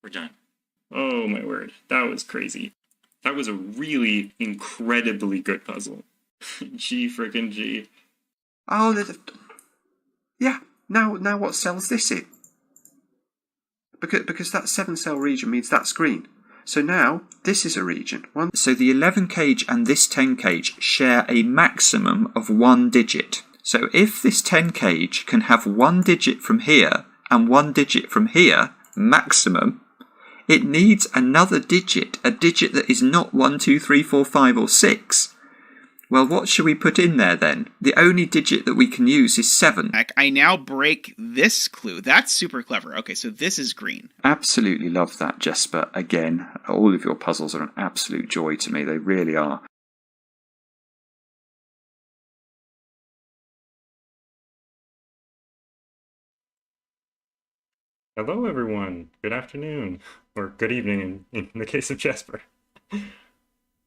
We're done. Oh my word, that was crazy. That was a really incredibly good puzzle. G frickin' G. Oh, yeah. Now what cell's this in? Because that 7-cell region means that's green. So now this is a region. So the 11 cage and this 10 cage share a maximum of 1 digit. So if this 10 cage can have 1 digit from here and 1 digit from here, maximum, it needs another digit, a digit that is not 1, 2, 3, 4, 5 or 6. Well, what should we put in there then? The only digit that we can use is 7. I now break this clue. That's super clever. Okay, so this is green. Absolutely love that, Jesper. Again, all of your puzzles are an absolute joy to me. They really are. Hello, everyone. Good afternoon. Or good evening in the case of Jesper.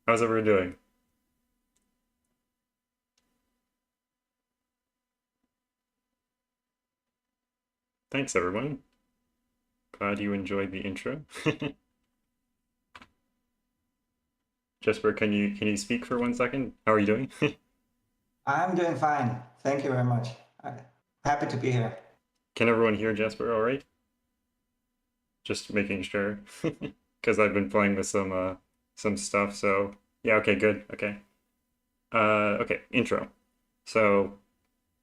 How's everyone doing? Thanks, everyone. Glad you enjoyed the intro. Jesper, can you speak for 1 second? How are you doing? I'm doing fine. Thank you very much. I'm happy to be here. Can everyone hear Jesper all right? Just making sure, because I've been playing with some stuff. So yeah, okay, good. Okay. Okay, intro. So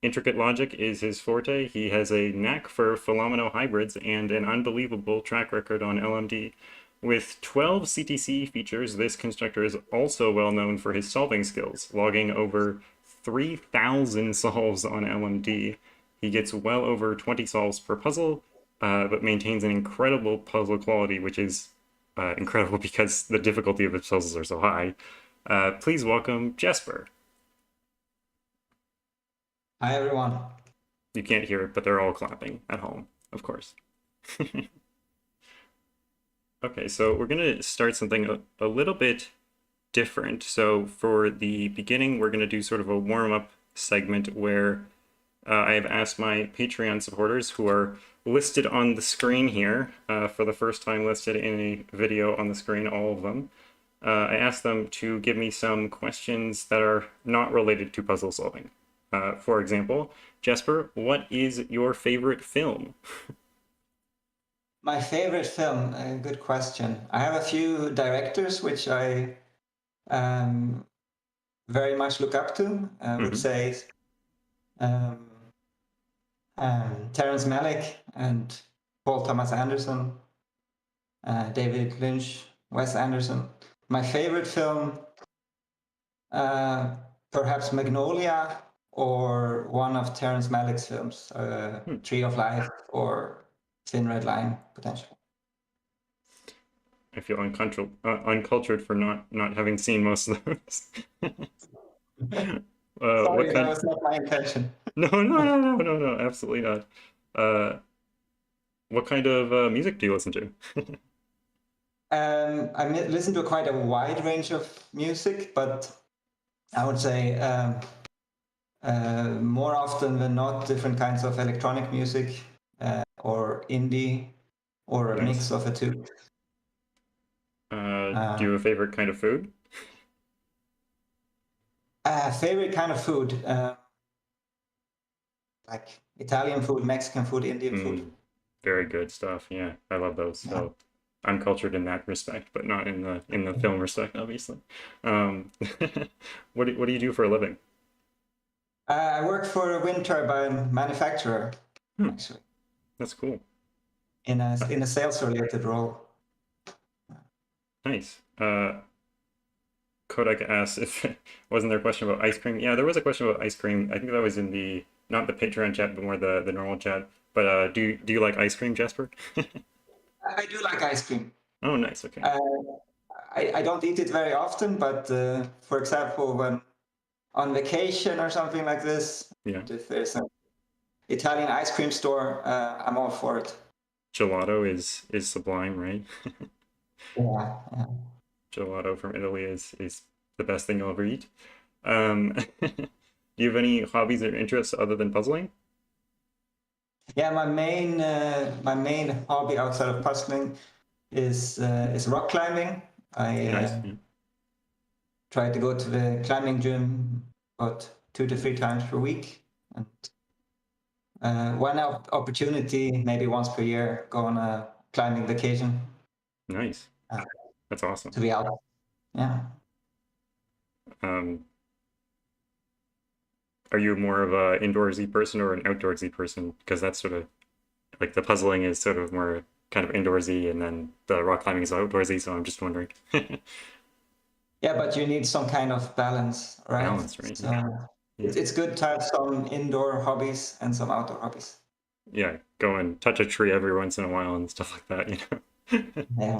intricate logic is his forte. He has a knack for phenomenal hybrids and an unbelievable track record on LMD. With 12 CTC features, this constructor is also well known for his solving skills, logging over 3,000 solves on LMD. He gets well over 20 solves per puzzle, but maintains an incredible puzzle quality, which is incredible because the difficulty of his puzzles are so high. Please welcome Jesper. Hi, everyone. You can't hear it, but they're all clapping at home, of course. Okay, so we're going to start something a little bit different. So for the beginning, we're going to do sort of a warm-up segment where I have asked my Patreon supporters, who are listed on the screen here, for the first time listed in a video on the screen, all of them. I asked them to give me some questions that are not related to puzzle solving. For example, Jesper, what is your favorite film? My favorite film, good question. I have a few directors which I very much look up to. I would say Terrence Malick and Paul Thomas Anderson, David Lynch, Wes Anderson. My favorite film, perhaps Magnolia, or one of Terrence Malick's films, Tree of Life or Thin Red Line, potentially. I feel uncultured for not having seen most of those. Sorry, that was not my intention. No, absolutely not. What kind of music do you listen to? I listen to quite a wide range of music, but I would say more often than not, different kinds of electronic music or indie, or a mix of the two. Do you have a favorite kind of food? Favorite kind of food, like Italian food, Mexican food, Indian food. Very good stuff. Yeah, I love those. Yeah. So I'm cultured in that respect, but not in the film respect, obviously. What do you do for a living? I work for a wind turbine manufacturer, actually. That's cool. In a sales-related role. Nice. Kodak asks if wasn't there a question about ice cream? Yeah, there was a question about ice cream. I think that was in not the Patreon chat, but more the normal chat. But do you like ice cream, Jesper? I do like ice cream. Oh, nice. Okay. I don't eat it very often, but for example, when on vacation or something like this, if there's an Italian ice cream store, I'm all for it. Gelato is sublime, right? Yeah. Gelato from Italy is the best thing you'll ever eat. Do you have any hobbies or interests other than puzzling? Yeah, my main hobby outside of puzzling is rock climbing. I Nice. try to go to the climbing gym about 2 to 3 times per week, and one opportunity, maybe once per year, go on a climbing vacation. Nice. That's awesome. To be out. Yeah. Are you more of a indoorsy person or an outdoorsy person? Because that's sort of like the puzzling is sort of more kind of indoorsy, and then the rock climbing is outdoorsy. So I'm just wondering. Yeah, but you need some kind of balance, right? Balance, right? So it's good to have some indoor hobbies and some outdoor hobbies. Yeah, go and touch a tree every once in a while and stuff like that, you know. Yeah,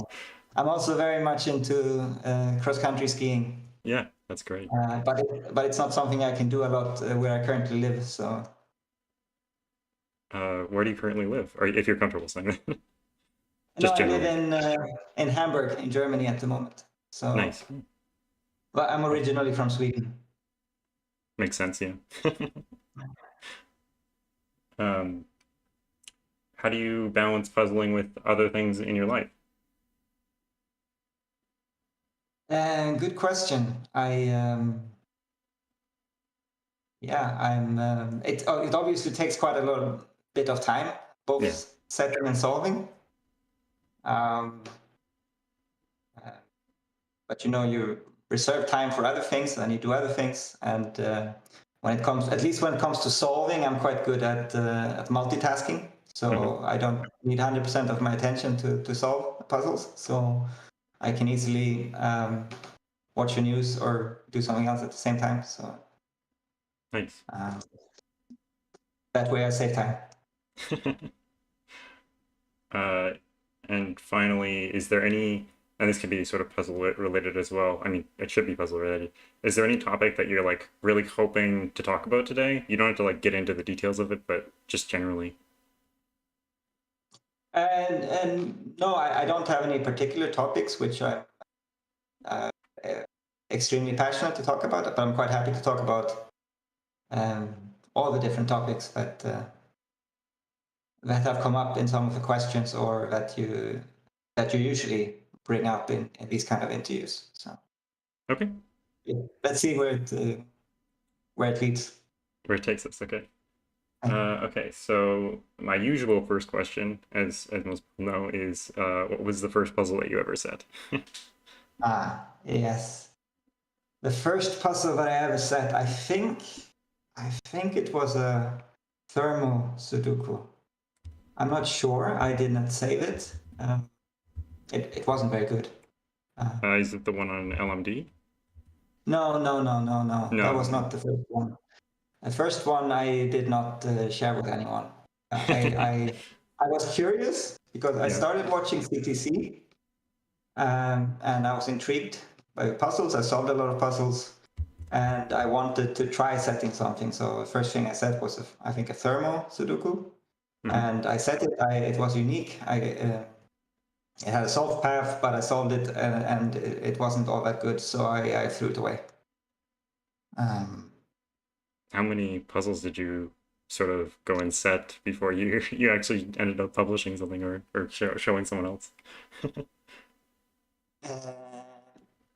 I'm also very much into cross-country skiing. Yeah, that's great. But it's not something I can do a lot where I currently live. So. Where do you currently live? Or if you're comfortable saying that. No, I live in Hamburg, in Germany at the moment. So nice. But I'm originally from Sweden. Makes sense, yeah. How do you balance puzzling with other things in your life? Good question. It obviously takes quite a little bit of time, both setting and solving. But you reserve time for other things, and you do other things. And when it comes to solving, I'm quite good at multitasking. So I don't need 100% of my attention to solve puzzles. So I can easily watch the news or do something else at the same time. So nice. That way I save time. And finally, is there any, and this could be sort of puzzle related as well. I mean, it should be puzzle related. Is there any topic that you're like really hoping to talk about today? You don't have to like get into the details of it, but just generally. And no, I don't have any particular topics which I'm extremely passionate to talk about, but I'm quite happy to talk about all the different topics that have come up in some of the questions, or that you usually bring up in these kind of interviews. So okay, let's see where it leads. Where it takes us. Okay. Okay, so my usual first question, as most people know, is what was the first puzzle that you ever set? Yes. The first puzzle that I ever set, I think it was a thermal Sudoku. I'm not sure. I did not save it. It wasn't very good. Is it the one on LMD? No. That was not the first one. The first one I did not share with anyone. I was curious because I started watching CTC, and I was intrigued by puzzles. I solved a lot of puzzles, and I wanted to try setting something. So the first thing I set was, I think, a thermal Sudoku, and I set it. It was unique. It had a solved path, but I solved it, and it wasn't all that good, so I threw it away. How many puzzles did you sort of go and set before you actually ended up publishing something or showing someone else?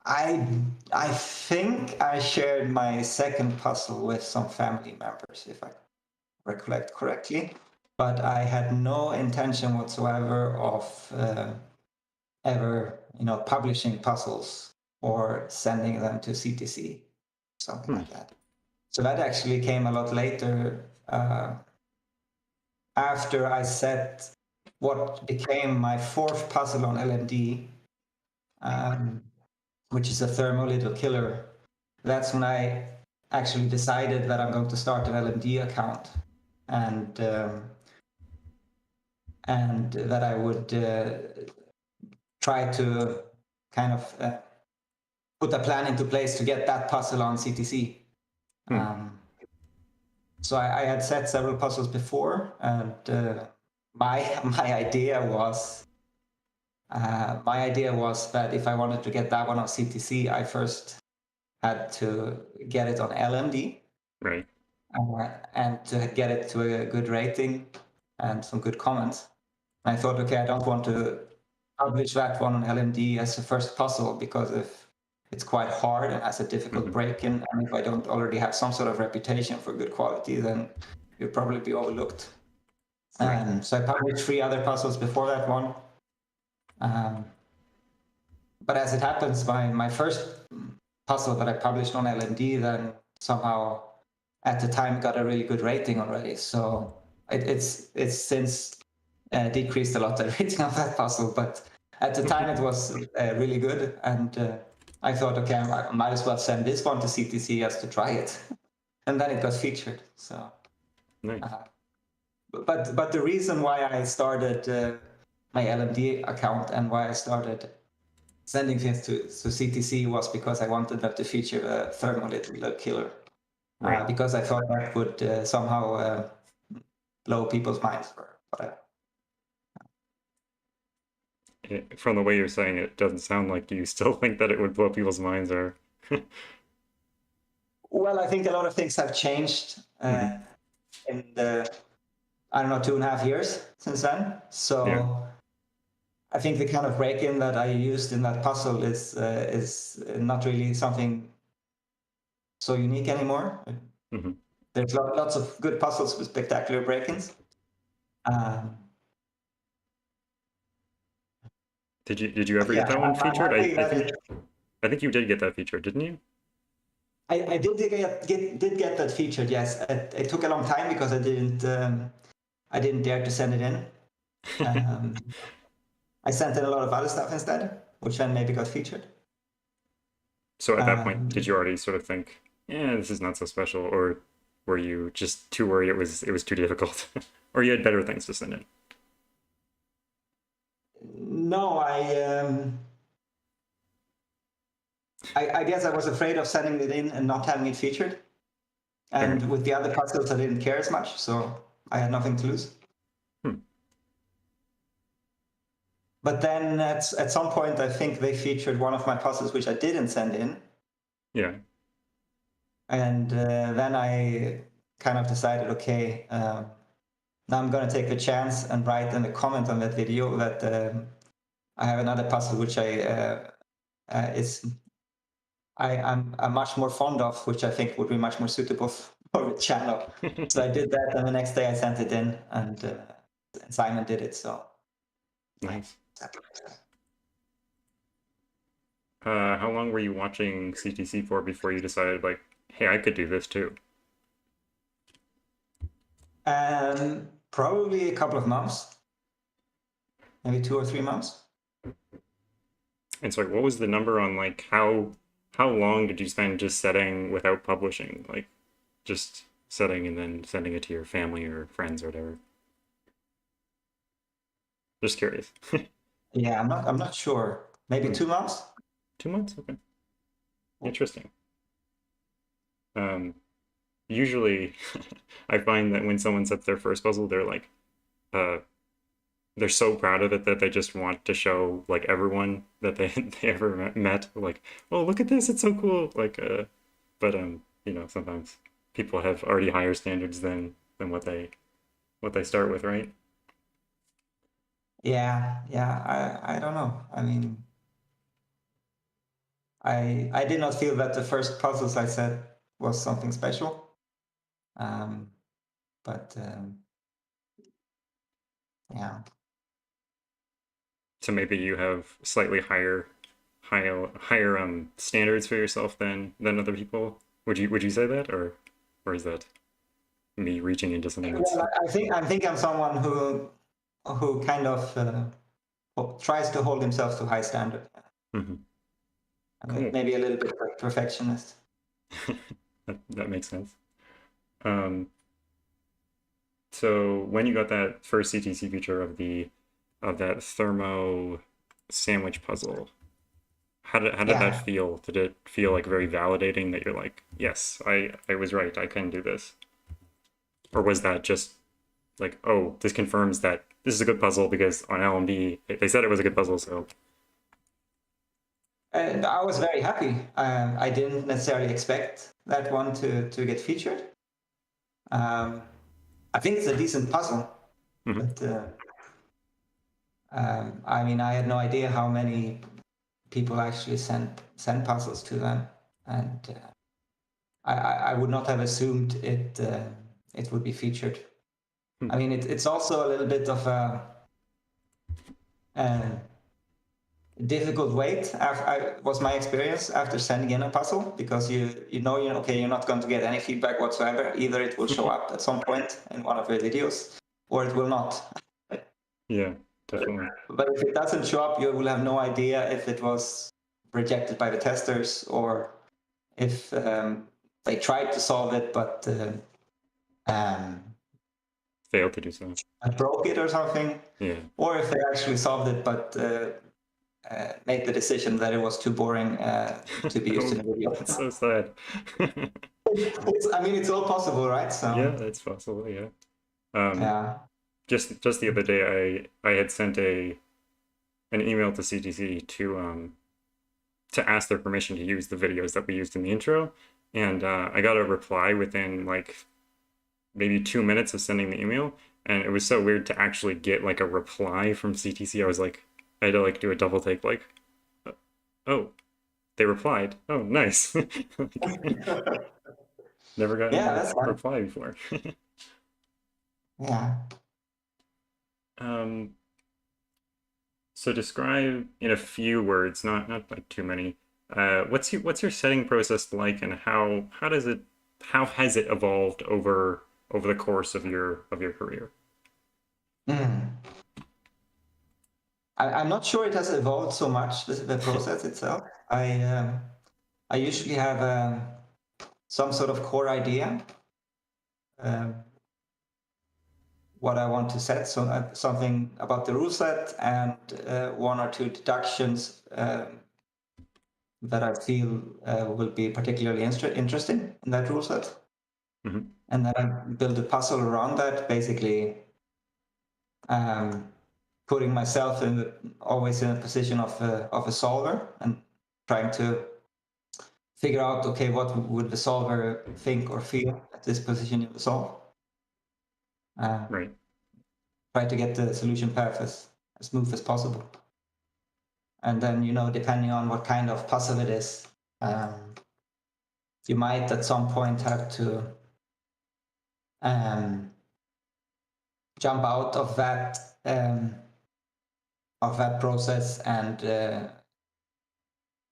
I think I shared my second puzzle with some family members, if I recollect correctly, but I had no intention whatsoever of ever publishing puzzles or sending them to CTC, something like that. So that actually came a lot later, after I set what became my fourth puzzle on LMD, which is a thermal little killer. That's when I actually decided that I'm going to start an LMD account, and that I would try to kind of put a plan into place to get that puzzle on CTC. So I had set several puzzles before, and my idea was that if I wanted to get that one on CTC, I first had to get it on LMD, right, and to get it to a good rating and some good comments. And I thought, okay, I don't want to publish that one on LMD as the first puzzle because if it's quite hard and has a difficult break-in, and if I don't already have some sort of reputation for good quality, then you'll probably be overlooked. Right. So I published 3 other puzzles before that one. But as it happens, my first puzzle that I published on LMD then somehow at the time got a really good rating already. So it's since decreased a lot, the rating of that puzzle. But at the time it was really good. And I thought, okay, I might as well send this one to CTC just to try it. And then it got featured. So, Nice. But the reason why I started my LMD account and why I started sending things to CTC was because I wanted them to feature a thermal killer. Right. Because I thought that would somehow blow people's minds for whatever. From the way you're saying it, doesn't sound like you still think that it would blow people's minds, or Well, I think a lot of things have changed in the, I don't know, 2.5 years since then. So yeah. I think the kind of break-in that I used in that puzzle is not really something so unique anymore. There's lots of good puzzles with spectacular break-ins. Did you ever get that one featured? I think you did get that featured, didn't you? I did get that featured. Yes, it took a long time because I didn't dare to send it in. I sent in a lot of other stuff instead, which then maybe got featured. So at that point, did you already sort of think, yeah, this is not so special, or were you just too worried it was too difficult, or you had better things to send in? No, I guess I was afraid of sending it in and not having it featured. And with the other puzzles, I didn't care as much, so I had nothing to lose. But then at some point, I think they featured one of my puzzles, which I didn't send in. Yeah. And then I kind of decided, okay, now I'm going to take the chance and write in the comment on that video that I have another puzzle which I'm much more fond of, which I think would be much more suitable for the channel. So I did that, and the next day I sent it in, and Simon did it. So nice. How long were you watching CTC for before you decided, like, hey, I could do this too? Probably a couple of months, maybe 2 or 3 months. And so, what was the number on, like, how long did you spend just setting without publishing, like just setting and then sending it to your family or friends or whatever? Just curious. Yeah, I'm not sure. Maybe 2 months. 2 months, okay. Interesting. Usually, I find that when someone sets their first puzzle, they're like, they're so proud of it that they just want to show like everyone that they ever met, like, oh, look at this, it's so cool. Like, but you know, sometimes people have already higher standards than what they start with, right? Yeah, I don't know. I mean, I did not feel that the first puzzles I said was something special. But yeah. So maybe you have slightly higher standards for yourself than other people. Would you say that, or is that me reaching into something that's... Well, I think I'm someone who kind of tries to hold himself to high standard. Cool. Maybe a little bit perfectionist. that makes sense. So when you got that first CTC feature of that thermo sandwich puzzle, how did that feel? Did it feel like very validating that you're like, yes, I was right, I can do this? Or was that just like, oh, this confirms that this is a good puzzle because on LMD they said it was a good puzzle, so... And I was very happy. I didn't necessarily expect that one to get featured. I think it's a decent puzzle, but I mean, I had no idea how many people actually send puzzles to them, and I would not have assumed it would be featured. I mean, it's also a little bit of a difficult wait. Was my experience after sending in a puzzle, because you know okay, you're not going to get any feedback whatsoever. Either it will show up at some point in one of your videos, or it will not. Yeah, definitely. But if it doesn't show up, you will have no idea if it was rejected by the testers, or if they tried to solve it but failed to do so. Broke it or something. Yeah. Or if they actually solved it but made the decision that it was too boring to be used in a video. That's so sad. I mean, it's all possible, right? So yeah, it's possible. Yeah. Yeah. Just the other day, I had sent an email to CTC to ask their permission to use the videos that we used in the intro, and I got a reply within like maybe 2 minutes of sending the email, and it was so weird to actually get like a reply from CTC. I was like, I had to like do a double take, like, oh, they replied. Oh, nice. Never got a reply before. Yeah. So describe in a few words, not like too many. What's your setting process like, and how has it evolved over the course of your career? I'm not sure it has evolved so much, the process itself. I usually have some sort of core idea, what I want to set, so something about the rule set, and one or two deductions that I feel will be particularly interesting in that rule set. Mm-hmm. And then I build a puzzle around that, basically putting myself always in a position of a solver, and trying to figure out, okay, what would the solver think or feel at this position in the solve. Right. Try to get the solution path as smooth as possible. And then, depending on what kind of puzzle it is, you might at some point have to jump out of that process and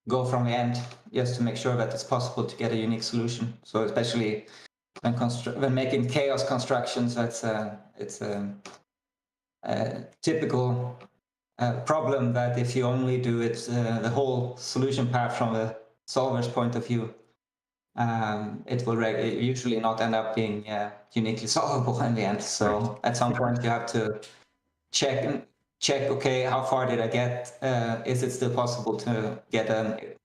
go from the end, just to make sure that it's possible to get a unique solution. So especially when making chaos constructions, it's a typical problem that if you only do it the whole solution path from the solver's point of view, it will usually not end up being uniquely solvable in the end. So at some point you have to check, okay, how far did I get? Is it still possible to get a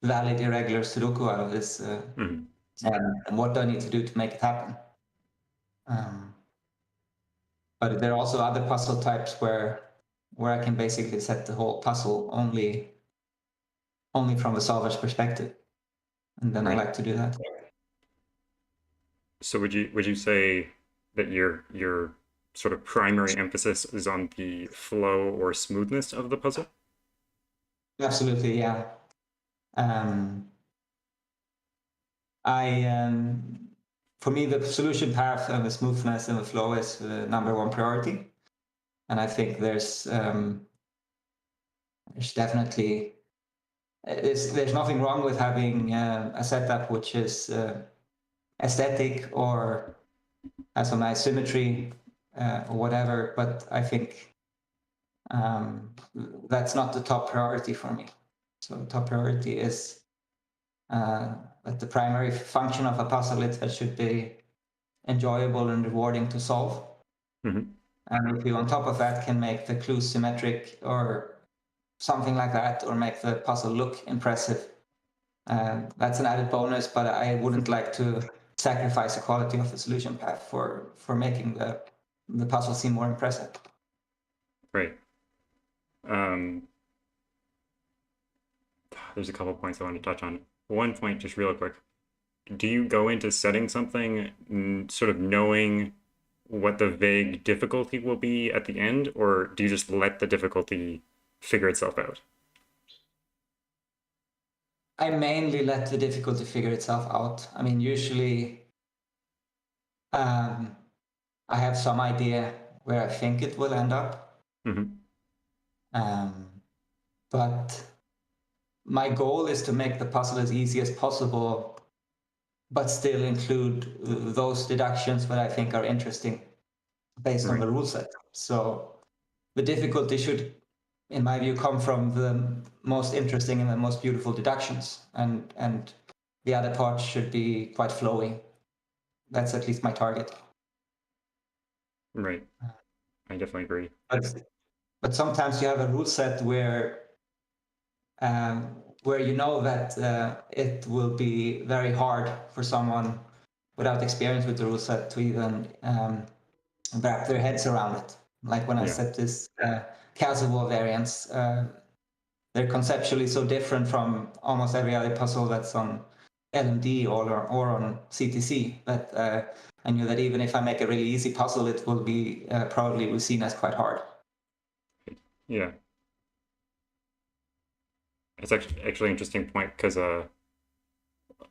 valid irregular Sudoku out of this? And what do I need to do to make it happen? But there are also other puzzle types where I can basically set the whole puzzle only from the solver's perspective, and then I like to do that. So would you say that your sort of primary emphasis is on the flow or smoothness of the puzzle? Absolutely, yeah. For me, the solution path and the smoothness and the flow is the number one priority. And I think there's definitely, there's nothing wrong with having a setup which is aesthetic or has some nice symmetry or whatever, but I think that's not the top priority for me. So the top priority is that the primary function of a puzzle is that should be enjoyable and rewarding to solve. Mm-hmm. And if you on top of that can make the clues symmetric or something like that, or make the puzzle look impressive, that's an added bonus, but I wouldn't like to sacrifice the quality of the solution path for making the puzzle seem more impressive. Right. There's a couple points I want to touch on. One point, just real quick. Do you go into setting something sort of knowing what the vague difficulty will be at the end, or do you just let the difficulty figure itself out? I mainly let the difficulty figure itself out. I mean, usually I have some idea where I think it will end up. But my goal is to make the puzzle as easy as possible, but still include those deductions that I think are interesting based on the rule set. So the difficulty should, in my view, come from the most interesting and the most beautiful deductions, and the other part should be quite flowy. That's at least my target. Right. I definitely agree. But sometimes you have a rule set where you know that it will be very hard for someone without experience with the rule set to even wrap their heads around it. Like when I set this castle wall variants, they're conceptually so different from almost every other puzzle that's on LMD or on CTC that I knew that even if I make a really easy puzzle, it will be probably seen as quite hard. Yeah. It's actually an interesting point because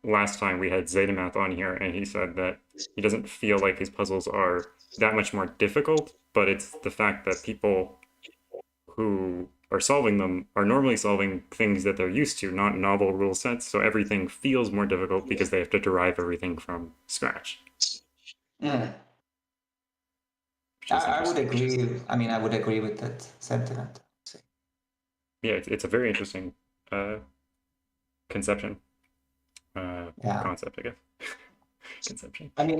last time we had Zetamath on here, and he said that he doesn't feel like his puzzles are that much more difficult, but it's the fact that people who are solving them are normally solving things that they're used to, not novel rule sets, so everything feels more difficult because they have to derive everything from scratch. I would agree. I mean, I would agree with that sentiment. Yeah, it's a very interesting conception. Concept, I guess. Conception. I mean,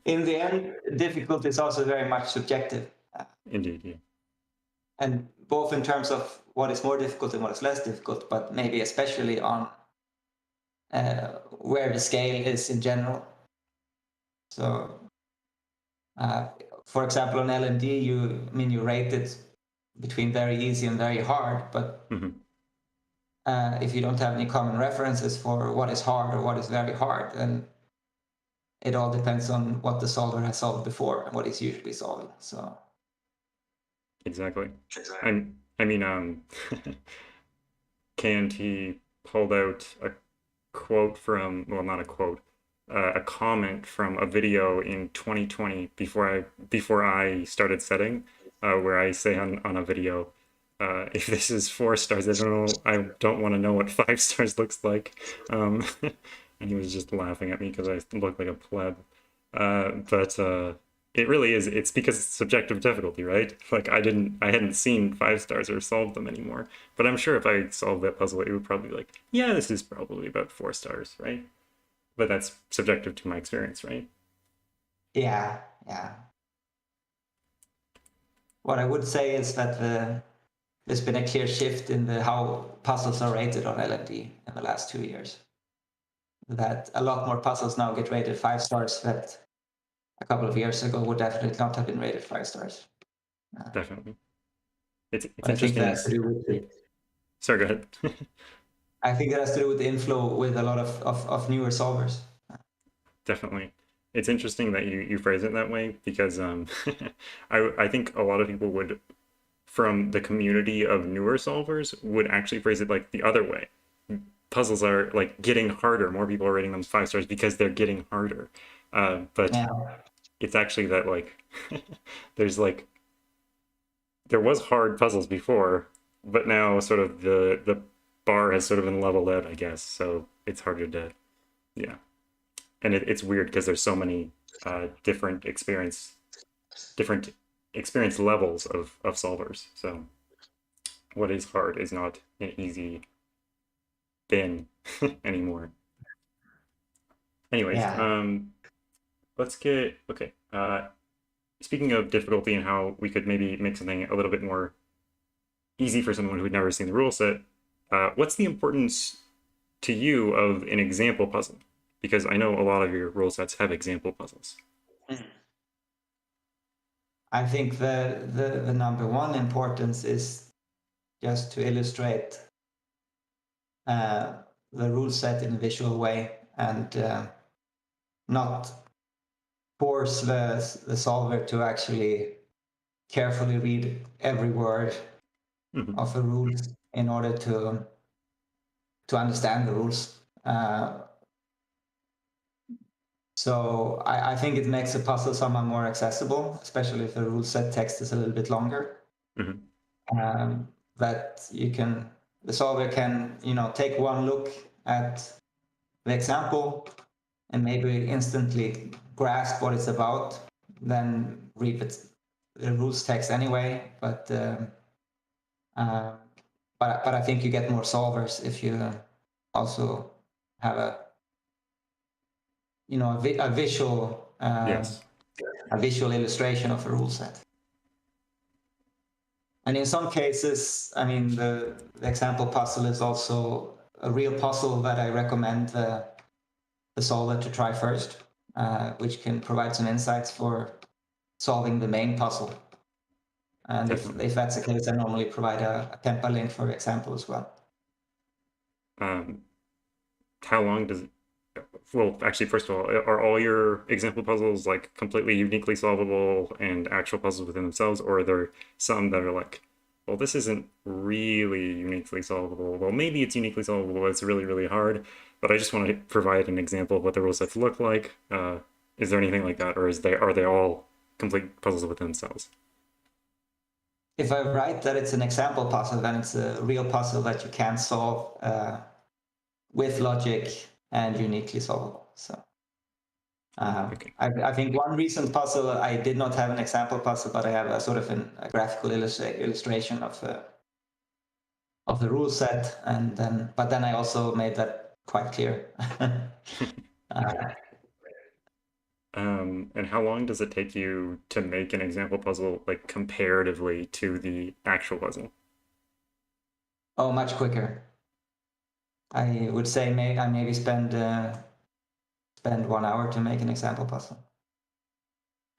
in the end, difficulty is also very much subjective. Indeed, yeah. And both in terms of what is more difficult and what is less difficult, but maybe especially on where the scale is in general. So, for example, on LMD, you rate it between very easy and very hard, but if you don't have any common references for what is hard or what is very hard, then it all depends on what the solver has solved before and what he's usually solving. So exactly. I mean, KNT pulled out a quote from, well, not a quote, a comment from a video in 2020 before I started setting, where I say on a video, if this is 4 stars, I don't want to know what 5 stars looks like. And he was just laughing at me because I look like a pleb. But it really is. It's because it's subjective difficulty, right? Like I hadn't seen 5 stars or solved them anymore. But I'm sure if I solved that puzzle, it would probably be like, yeah, this is probably about 4 stars, right? But that's subjective to my experience, right? Yeah. What I would say is that there's been a clear shift in how puzzles are rated on LMD in the last 2 years. That a lot more puzzles now get rated 5 stars that a couple of years ago would definitely not have been rated 5 stars. Definitely. It's interesting. I think that has to do with it. Sorry, go ahead. I think that has to do with the inflow with a lot of newer solvers. Definitely. It's interesting that you phrase it that way because I think a lot of people would, from the community of newer solvers, would actually phrase it like the other way. Puzzles are like getting harder. More people are rating them 5 stars because they're getting harder. But it's actually that like there was hard puzzles before, but now sort of the bar has sort of been leveled out, I guess. So it's harder to, yeah. And it's weird because there's so many different experience levels of solvers. So what is hard is not an easy bin anymore. Anyways, let's get, okay. Speaking of difficulty and how we could maybe make something a little bit more easy for someone who'd never seen the rule set, what's the importance to you of an example puzzle? Because I know a lot of your rule sets have example puzzles. I think the number one importance is just to illustrate the rule set in a visual way and not force the solver to actually carefully read every word of the rules in order to understand the rules. So I think it makes the puzzle somewhat more accessible, especially if the rule set text is a little bit longer. That the solver can, take one look at the example and maybe instantly grasp what it's about, then read the rules text anyway. But I think you get more solvers if you also have a visual Yes. a visual illustration of a rule set. And in some cases, I mean, the example puzzle is also a real puzzle that I recommend the solver to try first, which can provide some insights for solving the main puzzle. And if that's the case, I normally provide a Kempa link for example as well. How long does it... Well, actually, first of all, are all your example puzzles like completely uniquely solvable and actual puzzles within themselves, or are there some that are like, well, this isn't really uniquely solvable. Well, maybe it's uniquely solvable, but it's really, really hard. But I just want to provide an example of what the rule sets look like. Is there anything like that, or are they all complete puzzles within themselves? If I write that it's an example puzzle, then it's a real puzzle that you can solve with logic and uniquely solvable. So Okay. I think one recent puzzle, I did not have an example puzzle, but I have a sort of a graphical illustration of the rule set, but then I also made that quite clear. And how long does it take you to make an example puzzle, like comparatively to the actual puzzle? Oh, much quicker. I would say I maybe spend 1 hour to make an example puzzle.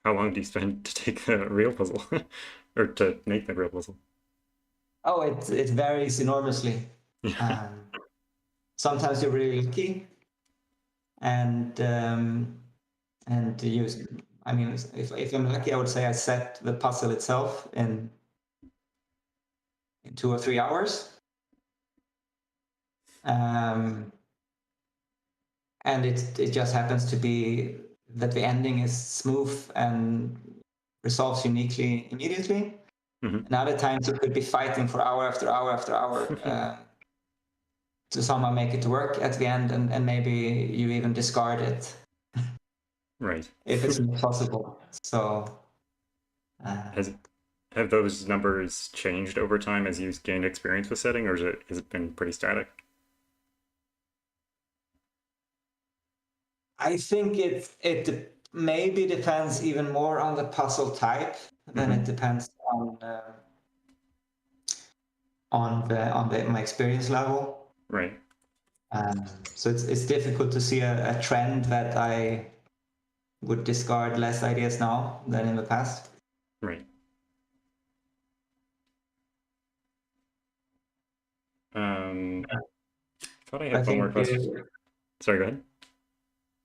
How long do you spend to take the real puzzle, or to make the real puzzle? Oh, it varies enormously. Sometimes you're really lucky, and use. I mean, if I'm lucky, I would say I set the puzzle itself in 2 or 3 hours. And it just happens to be that the ending is smooth and resolves uniquely immediately. And other times it could be fighting for hour after hour after hour to somehow make it work at the end, and maybe you even discard it. Right. If it's not possible. So have those numbers changed over time as you've gained experience with setting, or has it been pretty static? I think it maybe depends even more on the puzzle type than it depends on my experience level. Right. So it's difficult to see a trend that I would discard less ideas now than in the past. Right. Thought I had one more question. Sorry, go ahead.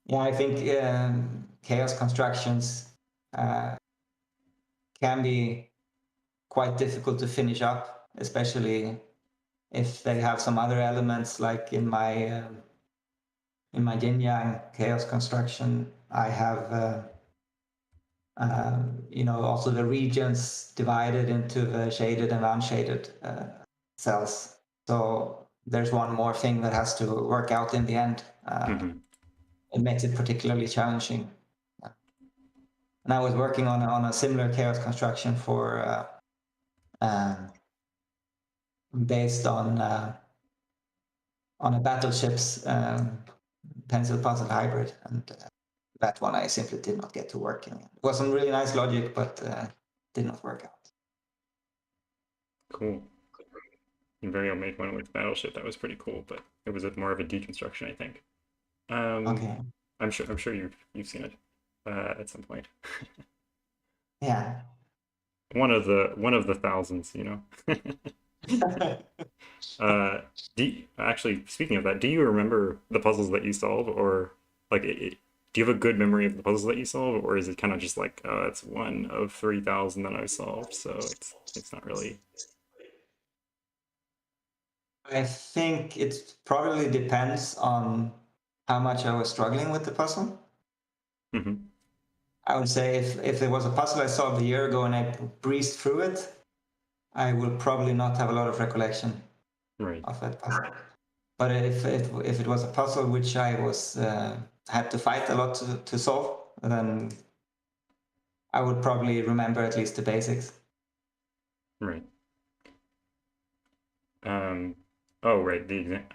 Yeah, I think chaos constructions can be quite difficult to finish up, especially if they have some other elements. Like in my yin yang chaos construction, I have also the regions divided into the shaded and unshaded cells. So there's one more thing that has to work out in the end. It makes it particularly challenging. And I was working on a similar chaos construction for based on a battleships pencil puzzle hybrid, and that one I simply did not get to working. It was some really nice logic, but did not work out. Cool. Imperial made one with Battleship. That was pretty cool, but it was more of a deconstruction, I think. Okay. I'm sure you've seen it at some point. Yeah. One of the thousands, actually, speaking of that, do you remember the puzzles that you solve, or like do you have a good memory of the puzzles that you solve, or is it kind of just like, oh, it's one of 3,000 that I solved, so it's not really. I think it probably depends on how much I was struggling with the puzzle. Mm-hmm. I would say if there was a puzzle I solved a year ago and I breezed through it, I will probably not have a lot of recollection Right. of that puzzle. But if it was a puzzle which I was had to fight a lot to solve, then I would probably remember at least the basics. Right. Oh, right.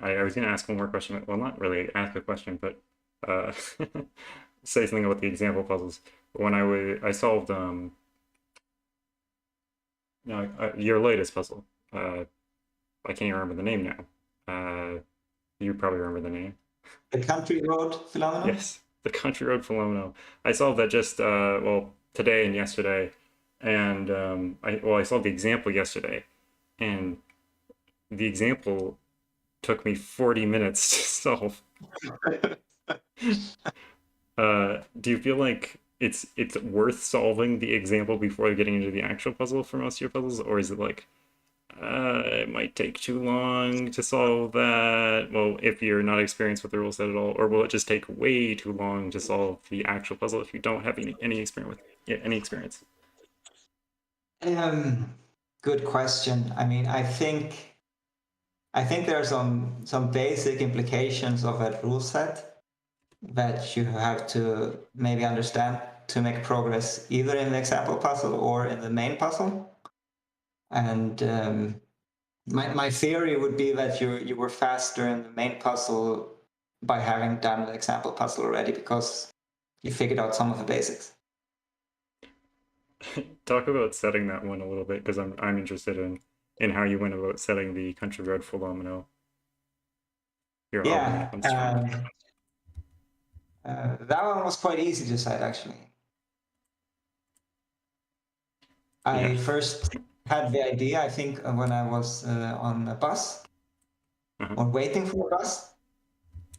I was going to ask one more question. Well, not really ask a question, but uh, say something about the example puzzles. When I solved no, your latest puzzle. I can't even remember the name now. You probably remember the name. The country road phenomenon? Yes, the country road phenomenon. I solved that just well today and yesterday, and I solved the example yesterday, and the example took me 40 minutes to solve. Do you feel like it's worth solving the example before getting into the actual puzzle for most of your puzzles, or is it like it might take too long to solve that? Well, if you're not experienced with the rule set at all, or will it just take way too long to solve the actual puzzle if you don't have any experience with any experience? Good question. I mean, I think there are some basic implications of that rule set that you have to maybe understand to make progress either in the example puzzle or in the main puzzle. And my theory would be that you were faster in the main puzzle by having done the example puzzle already because you figured out some of the basics. Talk about setting that one a little bit because I'm interested in how you went about setting the country road phenomenon. Your Yeah, constraint. that one was quite easy to set actually. I Yeah, first had the idea, I think, when I was on a bus uh-huh. or waiting for a bus.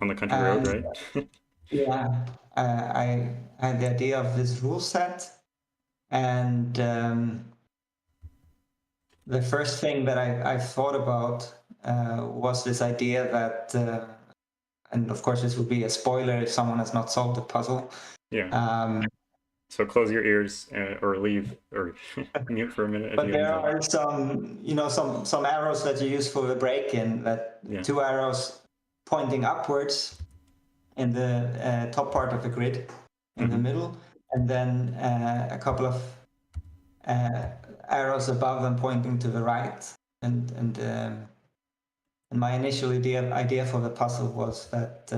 On the country road, And right? yeah, I had the idea of this rule set. And the first thing that I thought about was this idea that, and of course, this would be a spoiler if someone has not solved the puzzle. Yeah. Um, So close your ears or leave or mute for a minute if but you there haven't solved. are some arrows that you use for the break-in, that Yeah. two arrows pointing upwards in the top part of the grid in the middle, and then a couple of arrows above them pointing to the right. And my initial idea for the puzzle was that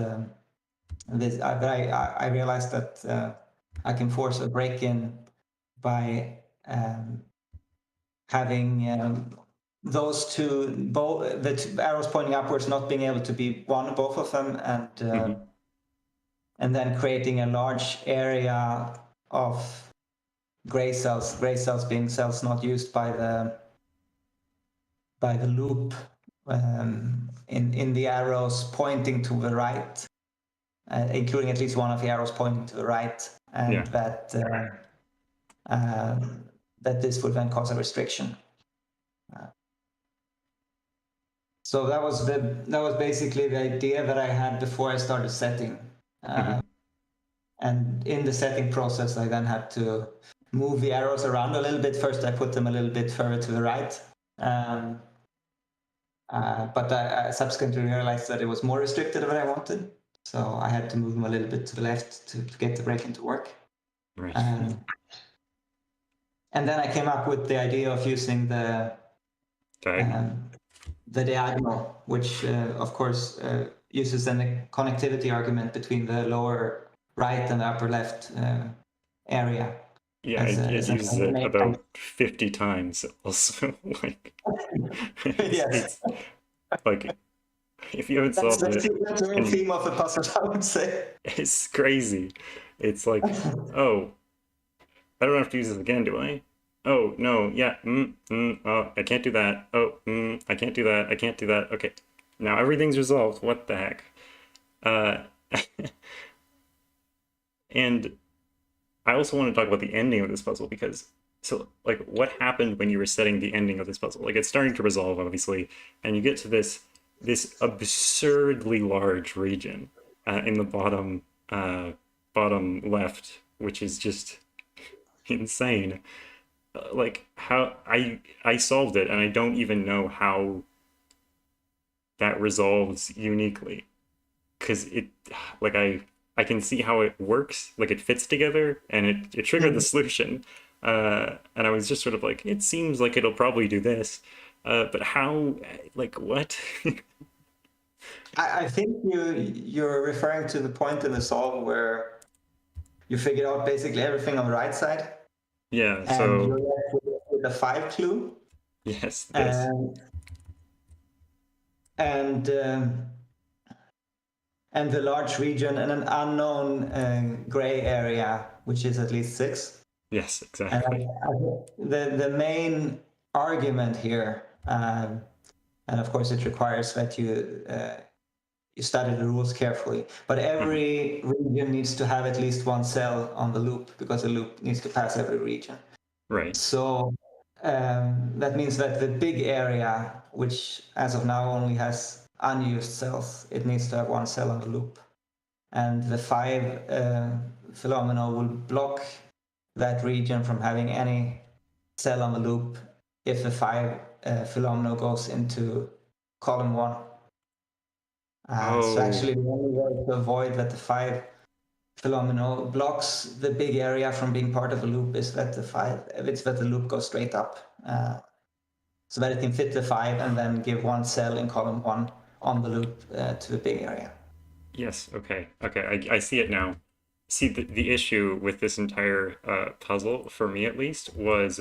I realized that I can force a break-in by having those the two arrows pointing upwards not being able to be both of them, and then creating a large area of gray cells being cells not used by the loop in the arrows pointing to the right, including at least one of the arrows pointing to the right, and that this would then cause a restriction. So that was basically the idea that I had before I started setting. And in the setting process, I then had to move the arrows around a little bit. First, I put them a little bit further to the right. But I subsequently realized that it was more restricted than I wanted. So I had to move them a little bit to the left to get the break-in to work. Right. And then I came up with the idea of using the diagonal, which of course uses then a connectivity argument between the lower right and the upper left area. Yeah, it uses it about 50 times also. Like, it's like if you haven't solved it, that's the theme of the puzzle, I would say. It's crazy. It's like, oh, I don't have to use this again, do I? Oh, no, yeah, oh, I can't do that. Oh, I can't do that. I can't do that. Okay, now everything's resolved. What the heck? And I also want to talk about the ending of this puzzle because so like what happened when you were setting the ending of this puzzle? Like it's starting to resolve obviously, and you get to this absurdly large region in the bottom left, which is just insane. Like how I solved it, and I don't even know how that resolves uniquely because it like I can see how it works, like it fits together, and it triggered the solution. And I was just sort of like, it seems like it'll probably do this, but how? Like what? I think you're referring to the point in the solve where you figured out basically everything on the right side, Yeah. and you're So left with a 5 clue, yes, this. and and um, and the large region and an unknown gray area, which is at least 6. Yes, And exactly. the main argument here, and of course it requires that you study the rules carefully, but Mhm. every region needs to have at least one cell on the loop because the loop needs to pass every region. Right. So that means that the big area, which as of now only has unused cells, it needs to have one cell on the loop. And the 5 phenomena will block that region from having any cell on the loop if the 5 phenomena goes into column 1. So Oh, actually the only way to avoid that the 5 phenomena blocks the big area from being part of a loop is that the loop goes straight up, so that it can fit the 5 and then give one cell in column 1 on the loop to the big area. yes. Okay. Okay. I see it now. See, the issue with this entire puzzle, for me at least, was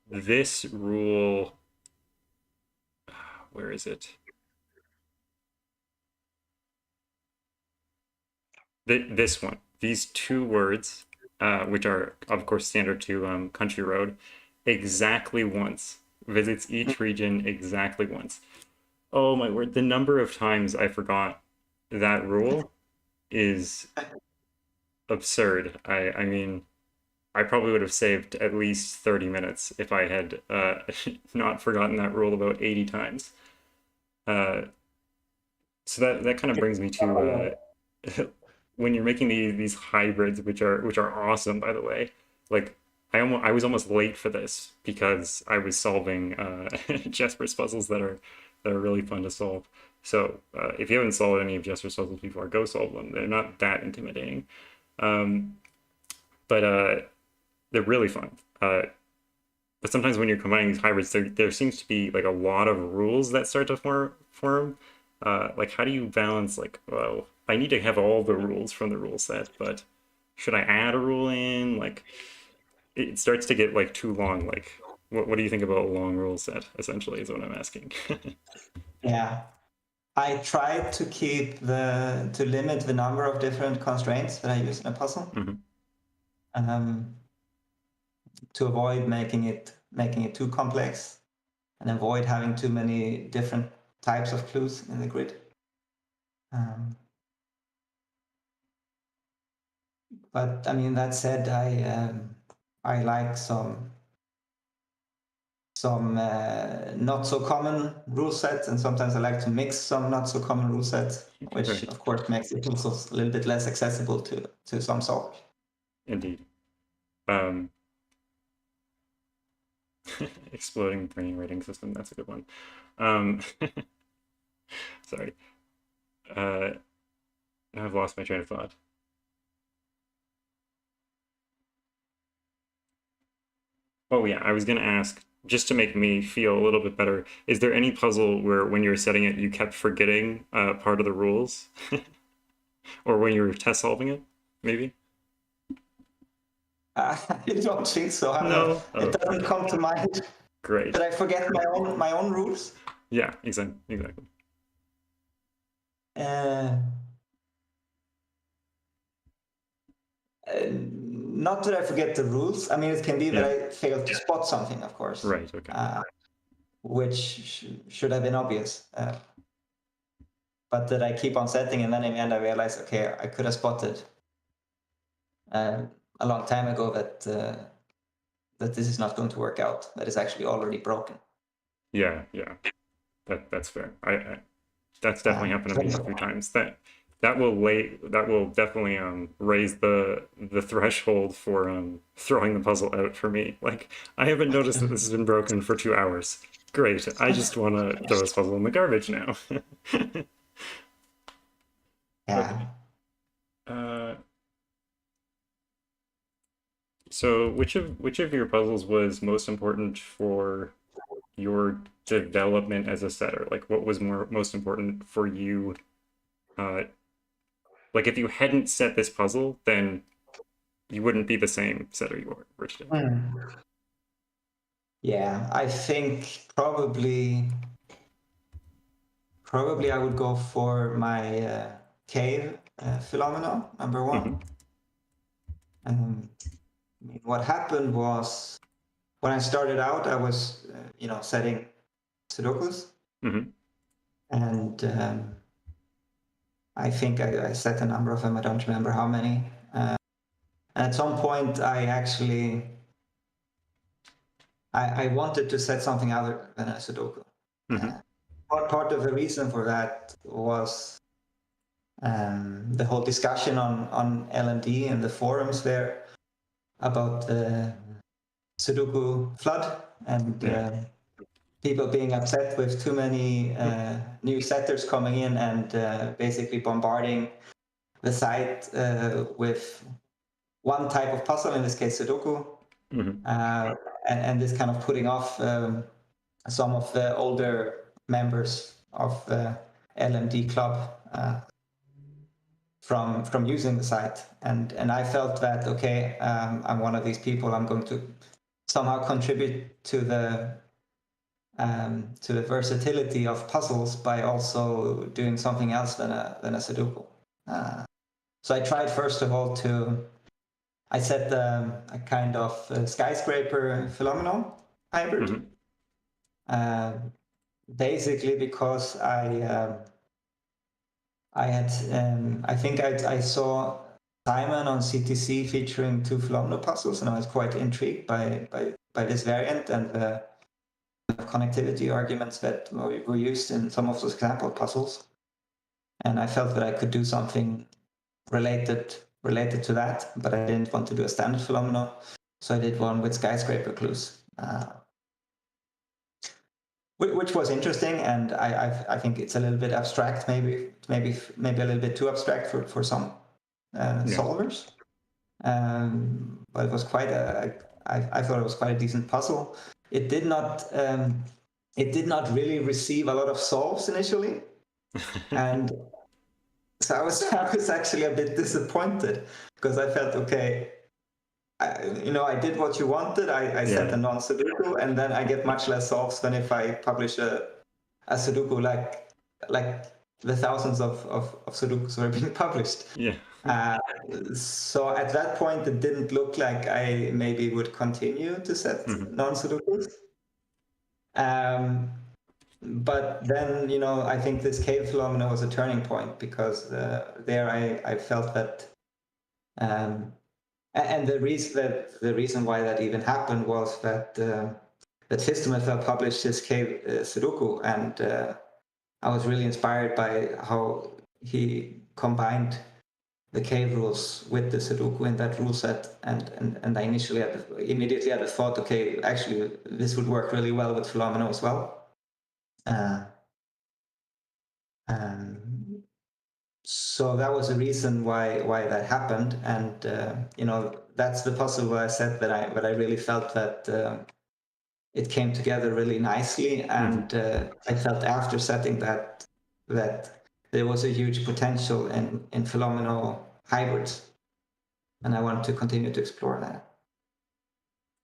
this rule. Where is it? This one. These two words, which are of course standard to country road, exactly once. Visits each region exactly once. Oh my word! The number of times I forgot that rule is absurd. I mean, I probably would have saved at least 30 minutes if I had not forgotten that rule about 80 times. Uh, so that kind of brings me to when you're making these hybrids, which are awesome, by the way. Like I was almost late for this because I was solving Jesper's puzzles that are really fun to solve. So if you haven't solved any of Jesper's puzzles before, go solve them. They're not that intimidating, um, but they're really fun. But sometimes when you're combining these hybrids, there seems to be like a lot of rules that start to form. Like how do you balance like, well, I need to have all the rules from the rule set, but should I add a rule in? Like it starts to get like too long. Like what do you think about a long rule set? Essentially, is what I'm asking. Yeah, I try to limit the number of different constraints that I use in a puzzle, Mhm. um, to avoid making it too complex and avoid having too many different types of clues in the grid. Um, but I mean, that said, I like some not so common rule sets, and sometimes I like to mix some not so common rule sets, which Right. of course makes it also a little bit less accessible to some solvers. Indeed. Um, exploding brain rating system. That's a good one. Um, sorry. Uh, now I've lost my train of thought. Oh yeah, I was gonna ask, just to make me feel a little bit better, is there any puzzle where when you were setting it, you kept forgetting part of the rules? Or when you were test solving it, maybe? I don't think so. No? It Oh, doesn't okay. come to mind. Great. Did I forget my own rules? Yeah, exactly. Uh, Not that I forget the rules. I mean, it can be that Yeah, I failed to spot something, of course, right, okay. which should have been obvious. but that I keep on setting, and then in the end I realize, okay, I could have spotted a long time ago that that this is not going to work out. That is actually already broken. Yeah, that's fair. I that's definitely happened to me a few times. That will definitely raise the threshold for throwing the puzzle out for me. Like, I haven't noticed that this has been broken for 2 hours. Great, I just want to throw this puzzle in the garbage now. Yeah. So which of your puzzles was most important for your development as a setter? Like, what was most important for you? Like, if you hadn't set this puzzle, then you wouldn't be the same setter you were today. Yeah, I think probably I would go for my cave phenomenon, number one. I mean, what happened was, when I started out, I was setting Sudokus, and I think I set a number of them. I don't remember how many. And at some point, I actually I wanted to set something other than a Sudoku. Part of the reason for that was the whole discussion on LMD and the forums there about the Sudoku flood, and people being upset with too many new setters coming in and basically bombarding the site with one type of puzzle, in this case Sudoku, and this kind of putting off some of the older members of the LMD club from using the site. And I felt that, okay, I'm one of these people. I'm going to somehow contribute to the versatility of puzzles by also doing something else than a Sudoku. So I tried, first of all, I set a kind of skyscraper phenomenon hybrid. Basically because I think I saw Simon on CTC featuring 2 phenomenal puzzles, and I was quite intrigued by this variant and the connectivity arguments that were used in some of those example puzzles. And I felt that I could do something related to that, but I didn't want to do a standard phenomenon, so I did one with skyscraper clues, which was interesting. And I think it's a little bit abstract, maybe a little bit too abstract for some solvers. But it was quite I thought it was quite a decent puzzle. It did not really receive a lot of solves initially, and so I was actually a bit disappointed, because I felt, okay, I did what you wanted. I set a non-Sudoku, and then I get much less solves than if I publish a Sudoku like the thousands of Sudokus were being published. So at that point, it didn't look like I maybe would continue to set non-Sudokus. But then, I think this cave phenomena was a turning point, because there I felt that, and the reason why that even happened was that Fistemethel published his cave Sudoku, and I was really inspired by how he combined the cave rules with the Sudoku in that rule set, and I immediately had the thought, okay, actually this would work really well with Philomeno as well. So that was the reason why that happened, and that's the puzzle where I said that I really felt that it came together really nicely, and I felt after setting that there was a huge potential in phenomenal hybrids, and I wanted to continue to explore that.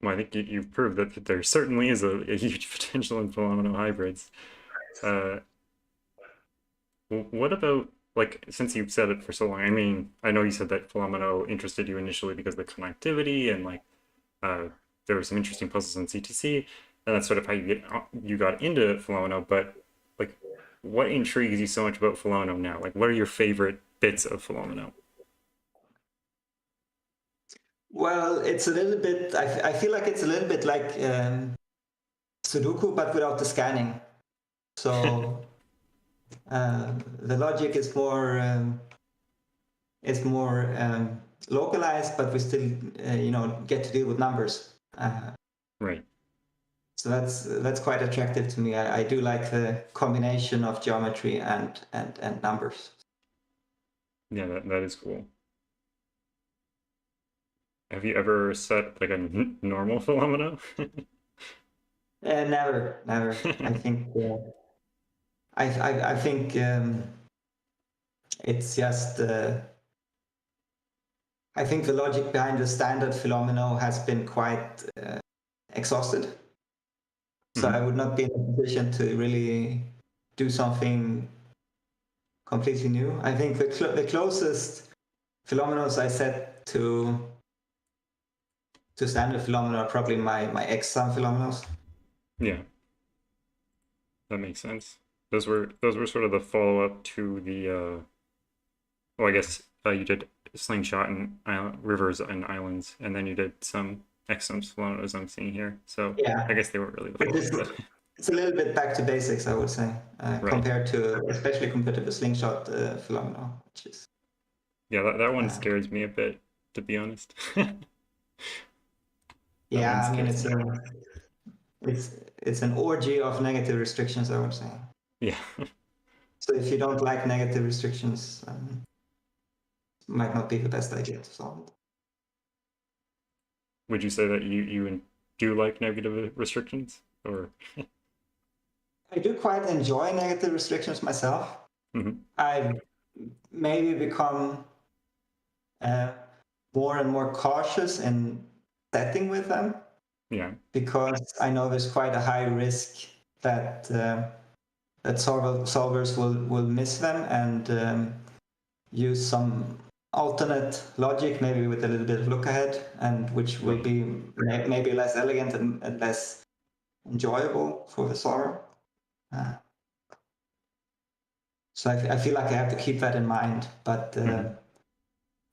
Well, I think you've proved that there certainly is a huge potential in phenomenal hybrids. What about, like, since you've said it for so long, I mean, I know you said that Philomeno interested you initially because of the connectivity, and like there were some interesting puzzles in CTC, and that's sort of how you got into Philomeno. But like, what intrigues you so much about Philomeno now? Like, what are your favorite bits of Philomeno? Well, it's a little bit. I feel like it's a little bit like Sudoku, but without the scanning. So the logic is more localized, but we still get to deal with numbers. Right. So that's quite attractive to me. I do like the combination of geometry and numbers. Yeah, that is cool. Have you ever set like a normal Philomeno? Never. I think I think it's just. I think the logic behind the standard Philomeno has been quite exhausted. So I would not be in a position to really do something completely new. I think the closest Philomenos I set to standard Philomeno are probably my X-sum Philomenos. Yeah, that makes sense. Those were sort of the follow-up to the well, I guess you did Slingshot and Rivers and Islands, and then you did some X-sums Philomenos I'm seeing here. So yeah, I guess they weren't really the follow-up. It's a little bit back to basics, I would say, especially compared to the Slingshot Philomeno, which is. Yeah, that one scares me a bit, to be honest. Yeah, I mean it's an orgy of negative restrictions, I would say. Yeah. So if you don't like negative restrictions, it might not be the best idea to solve it. Would you say that you do like negative restrictions, or? I do quite enjoy negative restrictions myself. Mm-hmm. I've maybe become more and more cautious in setting with them. Yeah. Because I know there's quite a high risk that solvers will miss them and use some alternate logic, maybe with a little bit of look ahead, and which will be maybe less elegant and less enjoyable for the solver. So I feel like I have to keep that in mind, but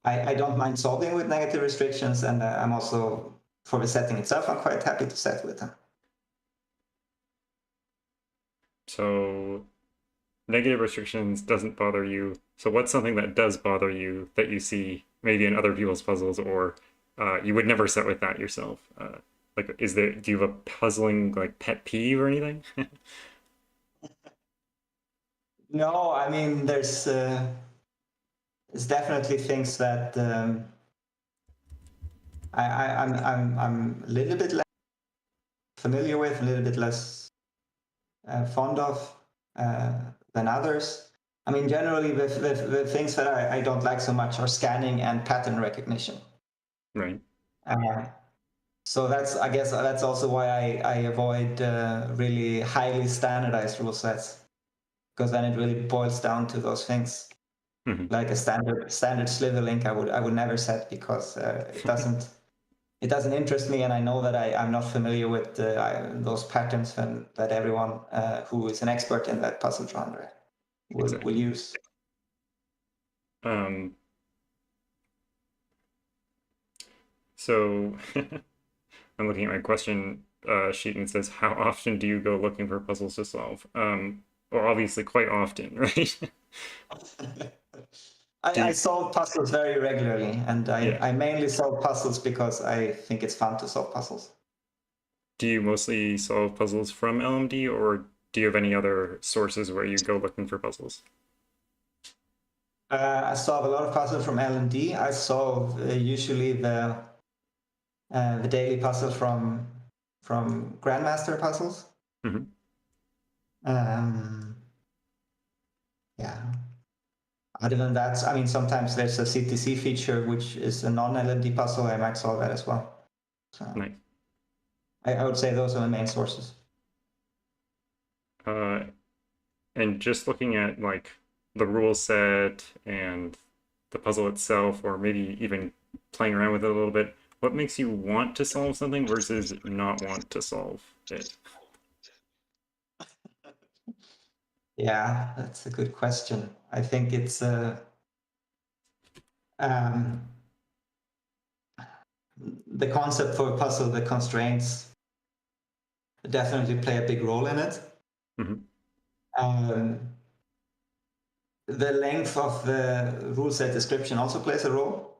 I don't mind solving with negative restrictions, and I'm also, for the setting itself, I'm quite happy to set with them. So negative restrictions doesn't bother you. So what's something that does bother you that you see maybe in other people's puzzles, or you would never set with that yourself? Like, do you have a puzzling like pet peeve or anything? No, I mean there's definitely things that I'm a little bit less familiar with, a little bit less fond of than others. I mean, generally the things that I don't like so much are scanning and pattern recognition. Right. So I guess that's also why I avoid really highly standardized rule sets, because then it really boils down to those things. Mm-hmm. Like a standard sliver link, I would never set, because it doesn't interest me, and I know that I'm not familiar with those patterns that everyone who is an expert in that puzzle genre will use. So I'm looking at my question sheet, and it says, how often do you go looking for puzzles to solve? Well, obviously quite often, right? I solve puzzles very regularly, and I mainly solve puzzles because I think it's fun to solve puzzles. Do you mostly solve puzzles from LMD, or do you have any other sources where you go looking for puzzles? I solve a lot of puzzles from LMD. I solve usually the daily puzzles from Grandmaster puzzles. Mm-hmm. Yeah. Other than that, I mean, sometimes there's a CTC feature, which is a non-LMD puzzle. I might solve that as well. So nice. I would say those are the main sources. And just looking at like the rule set and the puzzle itself, or maybe even playing around with it a little bit, what makes you want to solve something versus not want to solve it? Yeah, that's a good question. I think it's um, the concept for a puzzle, the constraints definitely play a big role in it. Mm-hmm. The length of the rule set description also plays a role.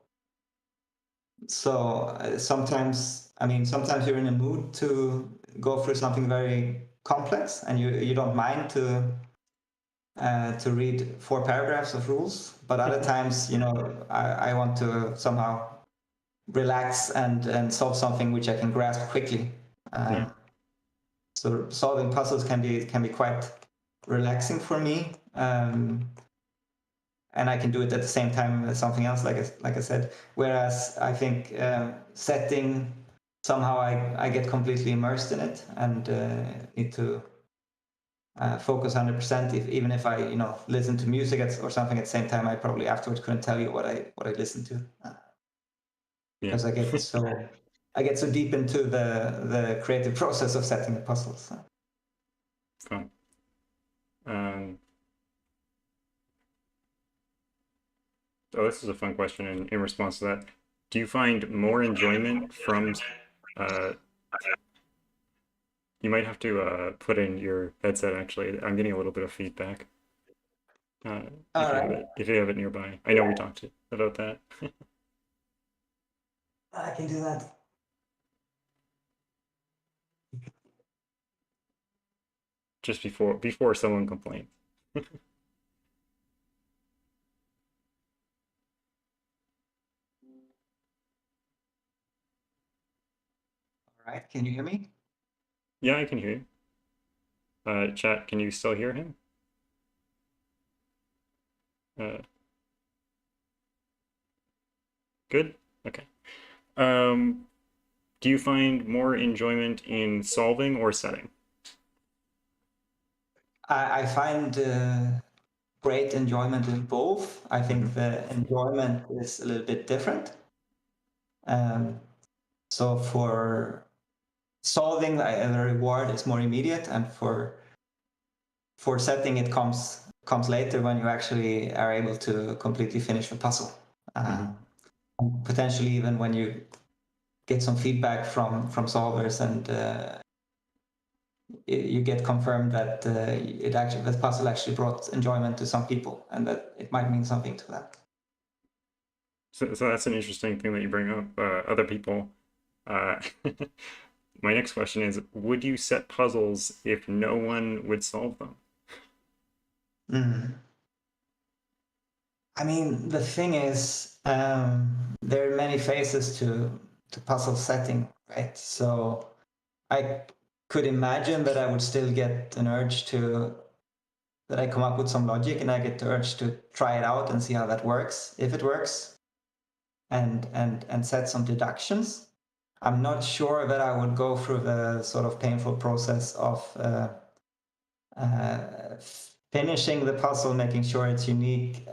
So sometimes you're in a mood to go through something very complex, and you don't mind to read 4 paragraphs of rules. But other times, I want to somehow relax and solve something which I can grasp quickly. Yeah. So solving puzzles can be quite relaxing for me. And I can do it at the same time as something else, like I said. Whereas I think setting, somehow I get completely immersed in it and need to focus 100%. Even if I listen to music or something at the same time, I probably afterwards couldn't tell you what I listened to because I get so deep into the creative process of setting the puzzles. Fun. Oh, this is a fun question in response to that. Do you find more enjoyment from you might have to put in your headset actually. I'm getting a little bit of feedback. All right. If you have it nearby. I know we talked about that. I can do that. Just before someone complains. All right. Can you hear me? Yeah, I can hear you. Chat, can you still hear him? Good? Okay. Do you find more enjoyment in solving or setting? I find great enjoyment in both. I think the enjoyment is a little bit different. So for solving, the reward is more immediate, and for setting, it comes later when you actually are able to completely finish the puzzle. Potentially even when you get some feedback from solvers and you get confirmed that the puzzle actually brought enjoyment to some people, and that it might mean something to them. So that's an interesting thing that you bring up. Other people. My next question is: would you set puzzles if no one would solve them? I mean, the thing is, there are many phases to puzzle setting, right? So I could imagine that I would still get an urge that I come up with some logic and I get the urge to try it out and see how that works, if it works, and set some deductions. I'm not sure that I would go through the sort of painful process of finishing the puzzle, making sure it's unique,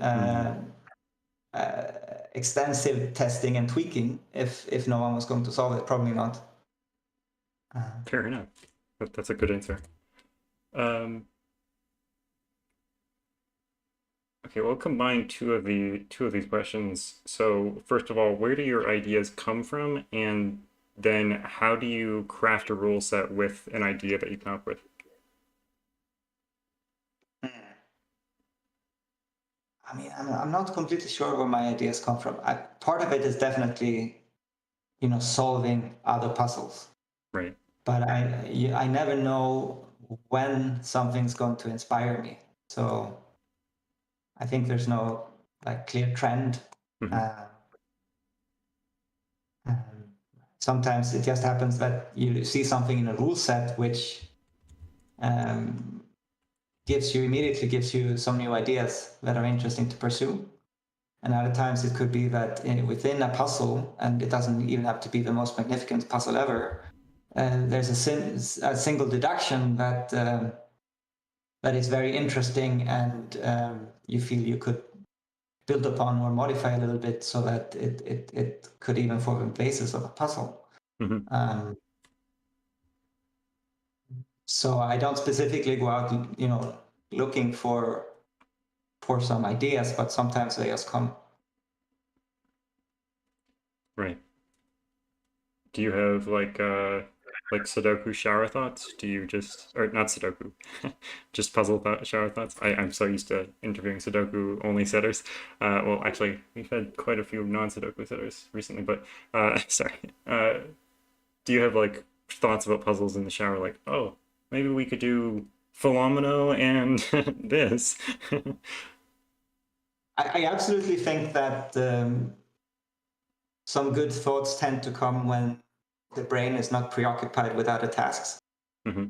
extensive testing and tweaking. If no one was going to solve it, probably not. Fair enough. That's a good answer. Okay, we'll combine two of these questions. So first of all, where do your ideas come from, and then how do you craft a rule set with an idea that you come up with? I mean, I'm not completely sure where my ideas come from. Part of it is definitely, solving other puzzles. Right. But I never know when something's going to inspire me. So I think there's no clear trend. Sometimes it just happens that you see something in a rule set which immediately gives you some new ideas that are interesting to pursue. And other times it could be that within a puzzle, and it doesn't even have to be the most magnificent puzzle ever, there's a single deduction that is very interesting, and you feel you could build upon or modify a little bit so that it could even form the basis of a puzzle. So I don't specifically go out, looking for some ideas, but sometimes they just come. Right. Do you have like Sudoku shower thoughts? Do you just, or not Sudoku, just shower thoughts? I'm so used to interviewing Sudoku only setters. Well, actually, we've had quite a few non-Sudoku setters recently, but sorry. Do you have like thoughts about puzzles in the shower? Like, oh, maybe we could do Philomeno and this. I absolutely think that some good thoughts tend to come when the brain is not preoccupied with other tasks. Mm-hmm.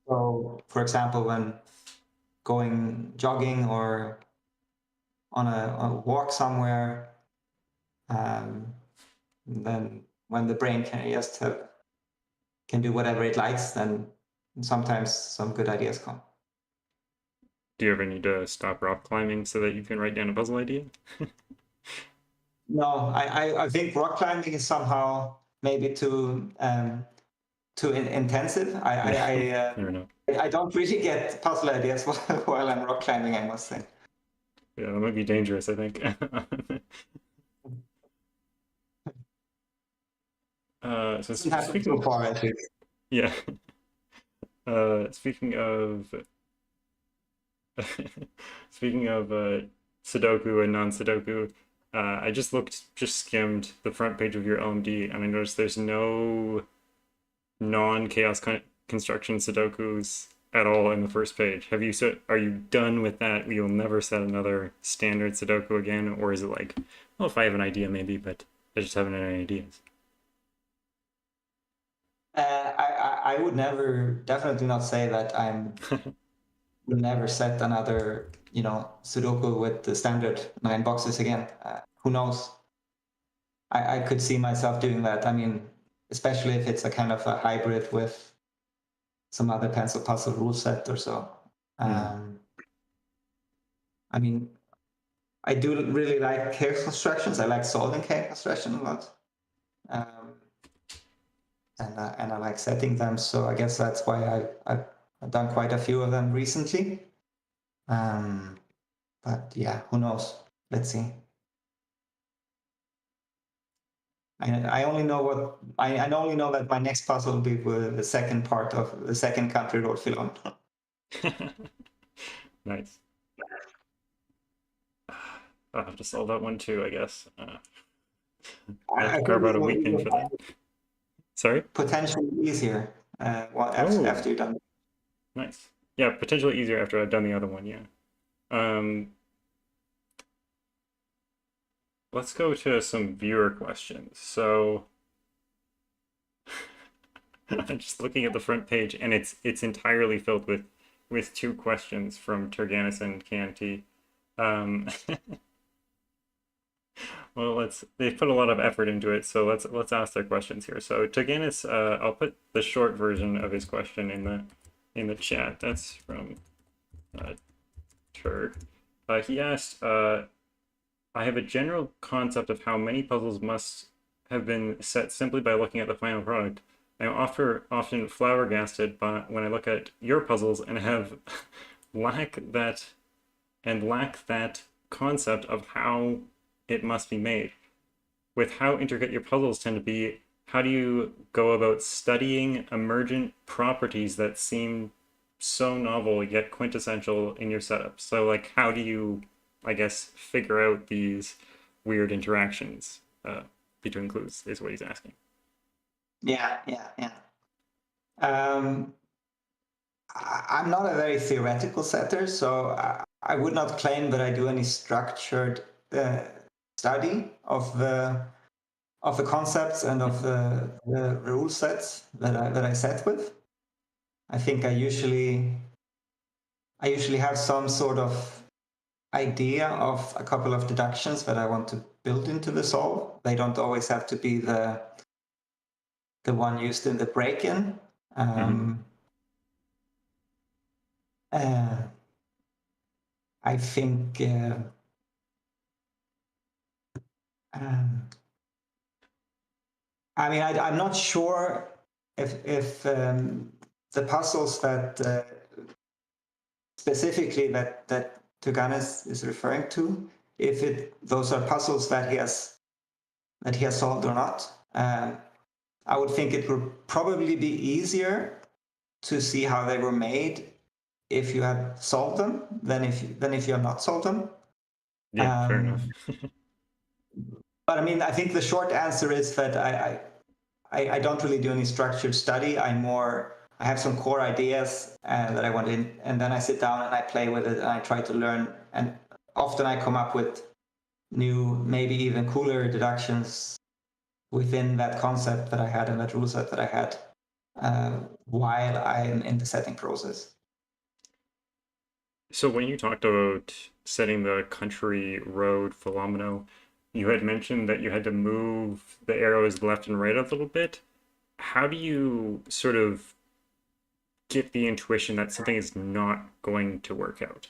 So, for example, when going jogging or on a walk somewhere, then when the brain can do whatever it likes, then sometimes some good ideas come. Do you ever need to stop rock climbing so that you can write down a puzzle idea? No, I think rock climbing is somehow maybe too intensive. Never know. I don't really get puzzle ideas while I'm rock climbing, I must say. Yeah, that might be dangerous, I think. So speaking so far, at least. Yeah. Speaking of speaking of Sudoku and non-Sudoku, I just skimmed the front page of your LMD, and I noticed there's no non-chaos construction Sudokus at all in the first page. Are you done with that? You'll never set another standard Sudoku again, or is it like, well, if I have an idea, maybe, but I just haven't had any ideas? I would definitely not say that will never set another, Sudoku with the standard 9 boxes again. Who knows? I could see myself doing that. I mean, especially if it's a kind of a hybrid with some other pencil puzzle rule set or so. I mean, I do really like chaos constructions. I like solving chaos construction a lot. And I like setting them. So I guess that's why I've done quite a few of them recently. But yeah, who knows? Let's see. I only know I only know that my next puzzle will be with the second part of the second country road film. Nice. I'll have to solve that one too, I guess. I have to carve out a weekend for that. Sorry? Potentially easier after you're done. Nice. Yeah, potentially easier after I've done the other one, yeah. Let's go to some viewer questions. So I'm just looking at the front page, and it's entirely filled with 2 questions from Turganis and KNT. Well, they've put a lot of effort into it, so let's ask their questions here. So Turganis, I'll put the short version of his question in the chat. That's from Turg. He asked, I have a general concept of how many puzzles must have been set simply by looking at the final product. I'm often flabbergasted when I look at your puzzles and have lack that concept of how it must be made. With how intricate your puzzles tend to be, how do you go about studying emergent properties that seem so novel yet quintessential in your setup? So like, how do you, I guess, figure out these weird interactions between clues is what he's asking. Yeah. I'm not a very theoretical setter, so I would not claim that I do any structured study of the concepts and of the rule sets that I set with. I think I usually have some sort of idea of a couple of deductions that I want to build into the solve. They don't always have to be the one used in the break-in. I think I mean, I'm not sure if the puzzles that specifically that Turganis is referring to, if those are puzzles that he has solved or not. I would think it would probably be easier to see how they were made if you had solved them than if you have not solved them. Yeah, fair enough. But I mean, I think the short answer is that I don't really do any structured study. I have some core ideas that I want in, and then I sit down and I play with it and I try to learn. And often I come up with new, maybe even cooler deductions within that concept that I had and that rule set that I had while I'm in the setting process. So when you talked about setting the country road Philomeno, you had mentioned that you had to move the arrows left and right a little bit. How do you sort of get the intuition that something is not going to work out?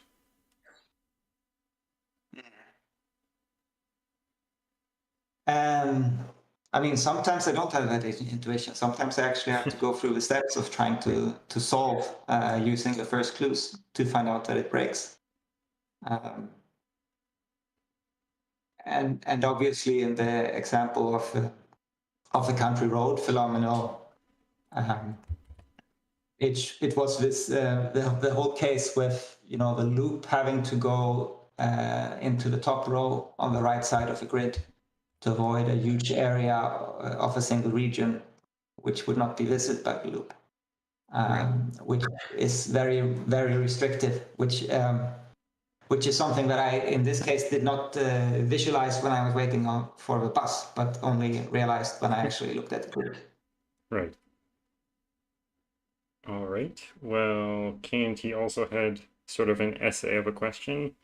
I mean, sometimes I don't have that intuition. Sometimes I actually have to go through the steps of trying to solve using the first clues to find out that it breaks. And obviously, in the example of the country road phenomenon, it was this the whole case with the loop having to go into the top row on the right side of the grid to avoid a huge area of a single region which would not be visited by the loop, which is very, very restrictive, which is something that I, in this case, did not visualize when I was waiting for the bus, but only realized when I actually looked at the grid. Right. All right. Well, KNT also had sort of an essay of a question.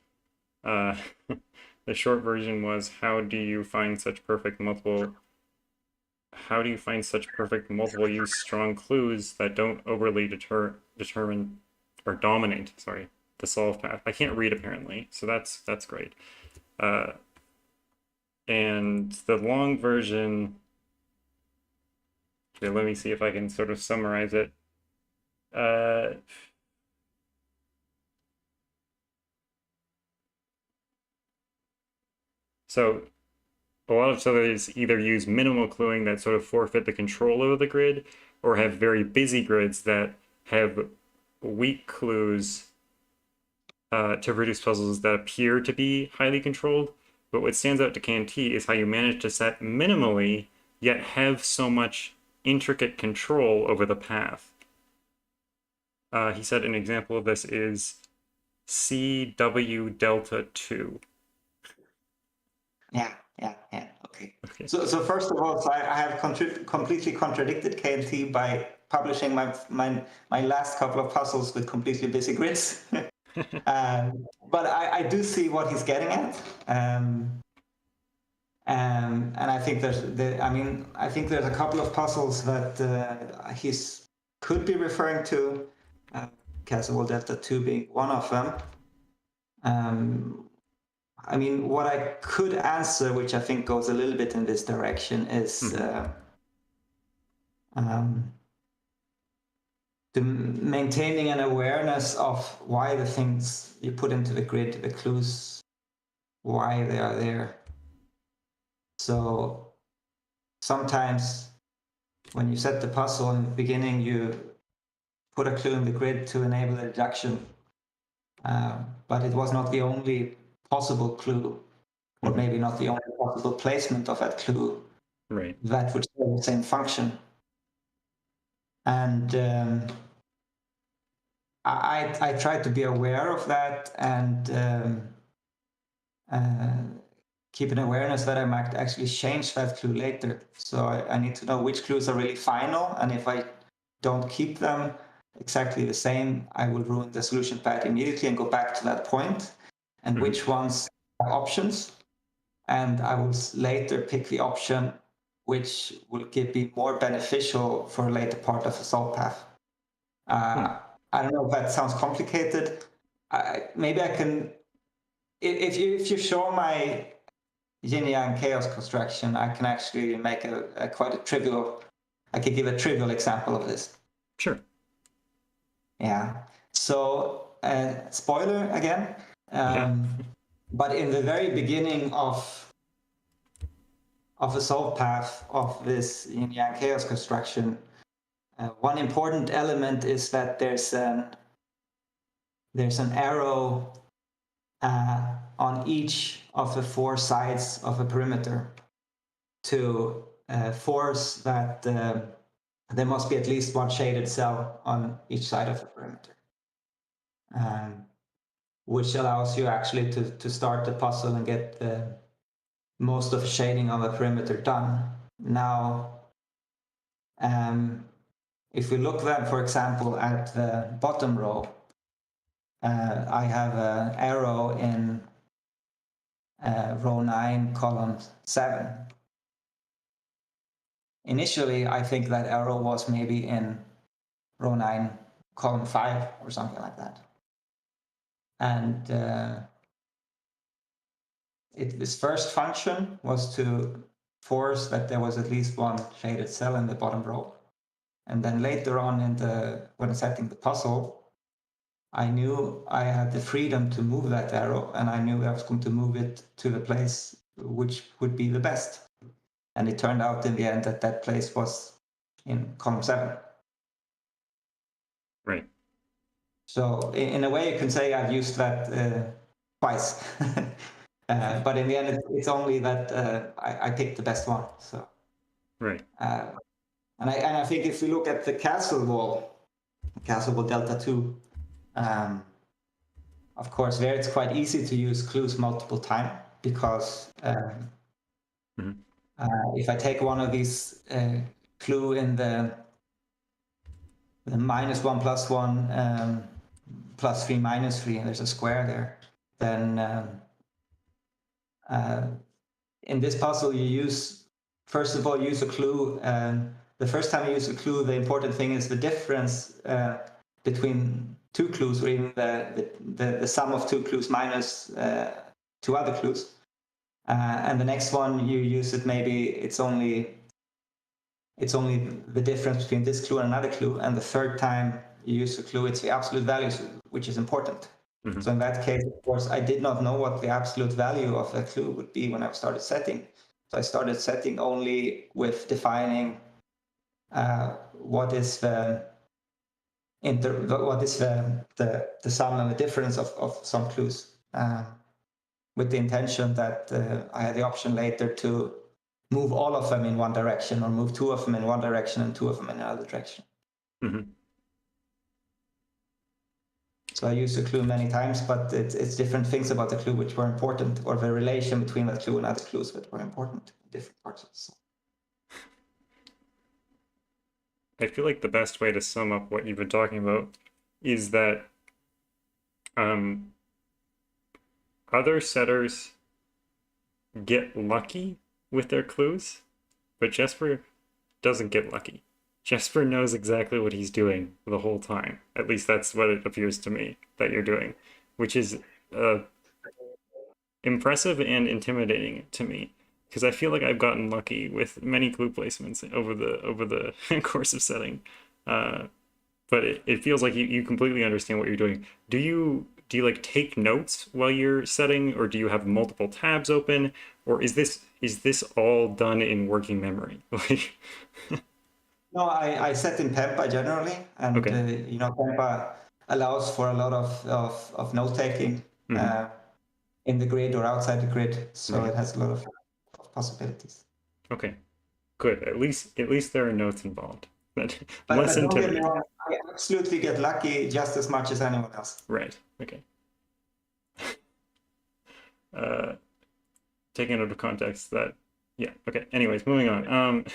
The short version was, how do you find such perfect multiple use strong clues that don't overly determine or dominate, sorry, the solve path? I can't read apparently, so that's great. And the long version, okay, let me see if I can sort of summarize it. So a lot of studies either use minimal cluing that sort of forfeit the control over the grid, or have very busy grids that have weak clues to produce puzzles that appear to be highly controlled. But what stands out to KNT is how you manage to set minimally, yet have so much intricate control over the path. He said an example of this is CW Delta 2. Yeah. Okay. So first of all, I have completely contradicted KNT by publishing my last couple of puzzles with completely busy grids. But I do see what he's getting at. And I think there's a couple of puzzles that he's could be referring to. Castle Delta 2 being one of them. I mean, what I could answer, which I think goes a little bit in this direction, is maintaining an awareness of why the things you put into the grid, the clues, why they are there. So sometimes when you set the puzzle in the beginning, you put a clue in the grid to enable a deduction, but it was not the only possible clue, or maybe not the only possible placement of that clue, right, that would serve the same function. And I try to be aware of that and keep an awareness that I might actually change that clue later. So I need to know which clues are really final, and if I don't keep them exactly the same, I will ruin the solution path immediately and go back to that point, and which ones are options, and I will later pick the option which will be more beneficial for a later part of the solve path. I don't know if that sounds complicated. Maybe I can, if you show my yin-yang chaos construction, I can actually make I could give a trivial example of this. Sure. Yeah. So spoiler again. But in the very beginning of a solve path of this yin-yang chaos construction, one important element is that there's an arrow on each of the 4 sides of a perimeter to force that there must be at least one shaded cell on each side of the perimeter, which allows you actually to start the puzzle and get most of the shading on the perimeter done. Now, if we look then, for example, at the bottom row, I have an arrow in row 9, column 7. Initially, I think that arrow was maybe in row 9, column 5 or something like that. And its first function was to force that there was at least one shaded cell in the bottom row. And then later on when setting the puzzle, I knew I had the freedom to move that arrow, and I knew I was going to move it to the place which would be the best. And it turned out in the end that place was in column 7. Right. So in a way, you can say I've used that twice. But in the end, it's only that I picked the best one. So. Right. And I think if we look at the castle wall Delta 2, of course, there it's quite easy to use clues multiple times, because if I take one of these clue in the -1 +1 +3 -3, and there's a square there, then in this puzzle you first of all use a clue. The first time you use a clue, the important thing is the difference between 2 clues, or even the sum of 2 clues minus 2 other clues. And the next one you use it, maybe it's only the difference between this clue and another clue. And the third time you use a clue, it's the absolute values, which is important. Mm-hmm. So in that case, of course, I did not know what the absolute value of a clue would be when I started setting. So I started setting only with defining what is the sum and the difference of some clues, with the intention that I had the option later to move all of them in one direction, or move 2 of them in one direction and 2 of them in another direction. Mm-hmm. So I used the clue many times, but it's different things about the clue which were important, or the relation between that clue and other clues that were important in different parts of the song. I feel like the best way to sum up what you've been talking about is that other setters get lucky with their clues, but Jesper doesn't get lucky. Jesper knows exactly what he's doing the whole time. At least that's what it appears to me that you're doing, which is impressive and intimidating to me, because I feel like I've gotten lucky with many clue placements over the course of setting, but it feels like you completely understand what you're doing. Do you like take notes while you're setting, or do you have multiple tabs open, or is this all done in working memory? No, I set in Pempa generally, and okay. Pempa allows for a lot of note taking in the grid or outside the grid, so right. It has a lot of possibilities. Okay, good. At least there are notes involved. But don't get me wrong, I absolutely get lucky just as much as anyone else. Right. Okay. Taking out of context that, yeah. Okay. Anyways, moving on.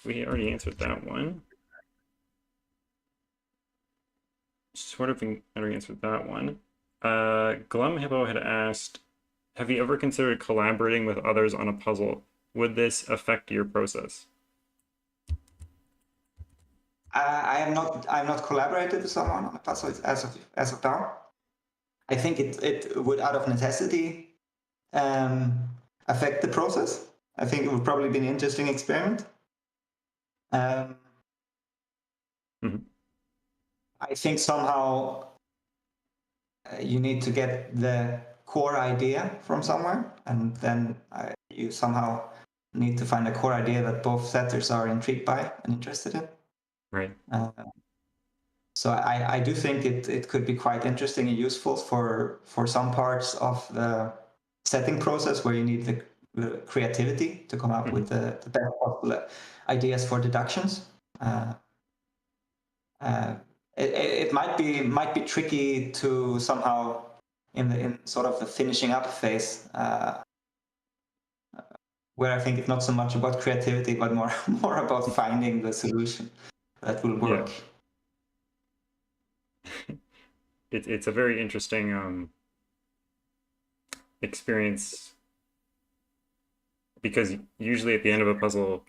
We already answered that one. Sort of already answered that one. Glum Hippo had asked, have you ever considered collaborating with others on a puzzle? Would this affect your process? I'm not collaborated with someone on a puzzle as of now. I think it would, out of necessity, affect the process. I think it would probably be an interesting experiment, Um, I think somehow you need to get the core idea from somewhere, and then you somehow need to find a core idea that both setters are intrigued by and interested in. Right. So I do think it could be quite interesting and useful for some parts of the setting process where you need the creativity to come up with the best possible ideas for deductions. It might be tricky to somehow in sort of the finishing up phase, where I think it's not so much about creativity but more about finding the solution that will work. Yeah. It's a very interesting experience, because usually at the end of a puzzle,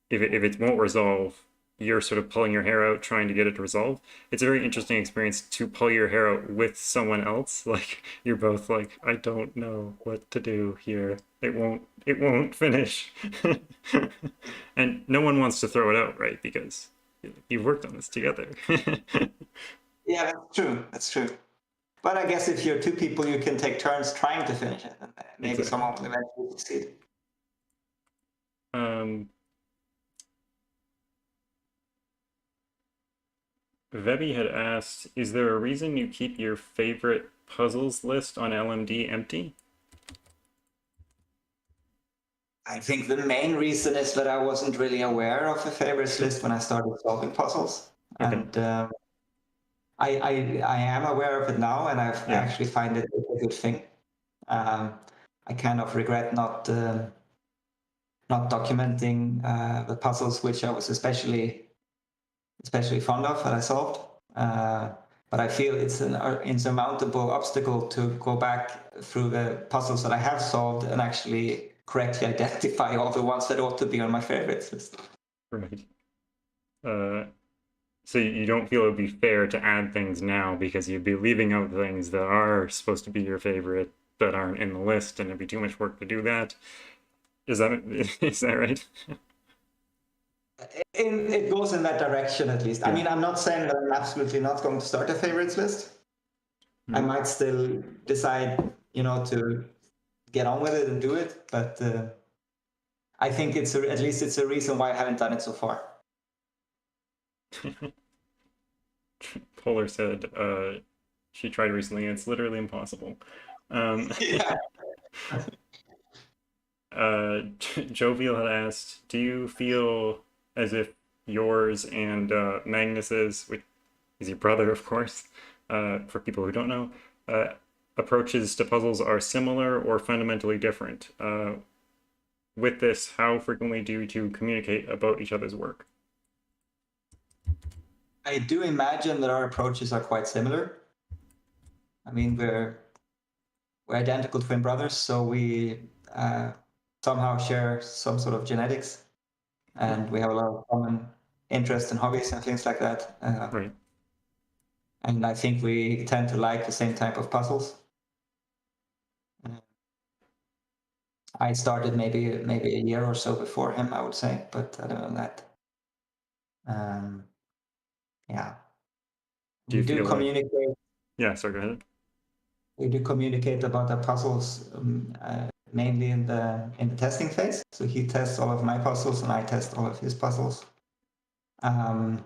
if it won't resolve, you're sort of pulling your hair out trying to get it to resolve. It's a very interesting experience to pull your hair out with someone else. Like, you're both like, I don't know what to do here. It won't finish. And no one wants to throw it out, right? Because you've worked on this together. Yeah, that's true. But I guess if you're two people, you can take turns trying to finish it, and maybe someone will eventually succeed. Vebi had asked, is there a reason you keep your favorite puzzles list on LMD empty? I think the main reason is that I wasn't really aware of a favorites list when I started solving puzzles. Okay. And I am aware of it now, and I actually find it a good thing. I kind of regret not documenting the puzzles which I was especially fond of that I solved. But I feel it's an insurmountable obstacle to go back through the puzzles that I have solved and actually correctly identify all the ones that ought to be on my favorites list. Right. So you don't feel it would be fair to add things now because you'd be leaving out things that are supposed to be your favorite that aren't in the list, and it'd be too much work to do that. Is that right? It goes in that direction, at least. Yeah. I mean, I'm not saying that I'm absolutely not going to start a favorites list. I might still decide, to get on with it and do it, but I think at least it's a reason why I haven't done it so far. Polar said she tried recently, and it's literally impossible. Yeah. Jovial had asked, do you feel as if yours and Magnus's, which is your brother, of course, for people who don't know, approaches to puzzles are similar or fundamentally different? With this, how frequently do you two communicate about each other's work? I do imagine that our approaches are quite similar. I mean, we're identical twin brothers, so we somehow share some sort of genetics, and we have a lot of common interests and hobbies and things like that. Right. And I think we tend to like the same type of puzzles. I started maybe a year or so before him, I would say, but other than that, yeah. We do communicate. Yeah, sorry, go ahead. We do communicate about the puzzles mainly in the testing phase. So he tests all of my puzzles and I test all of his puzzles. And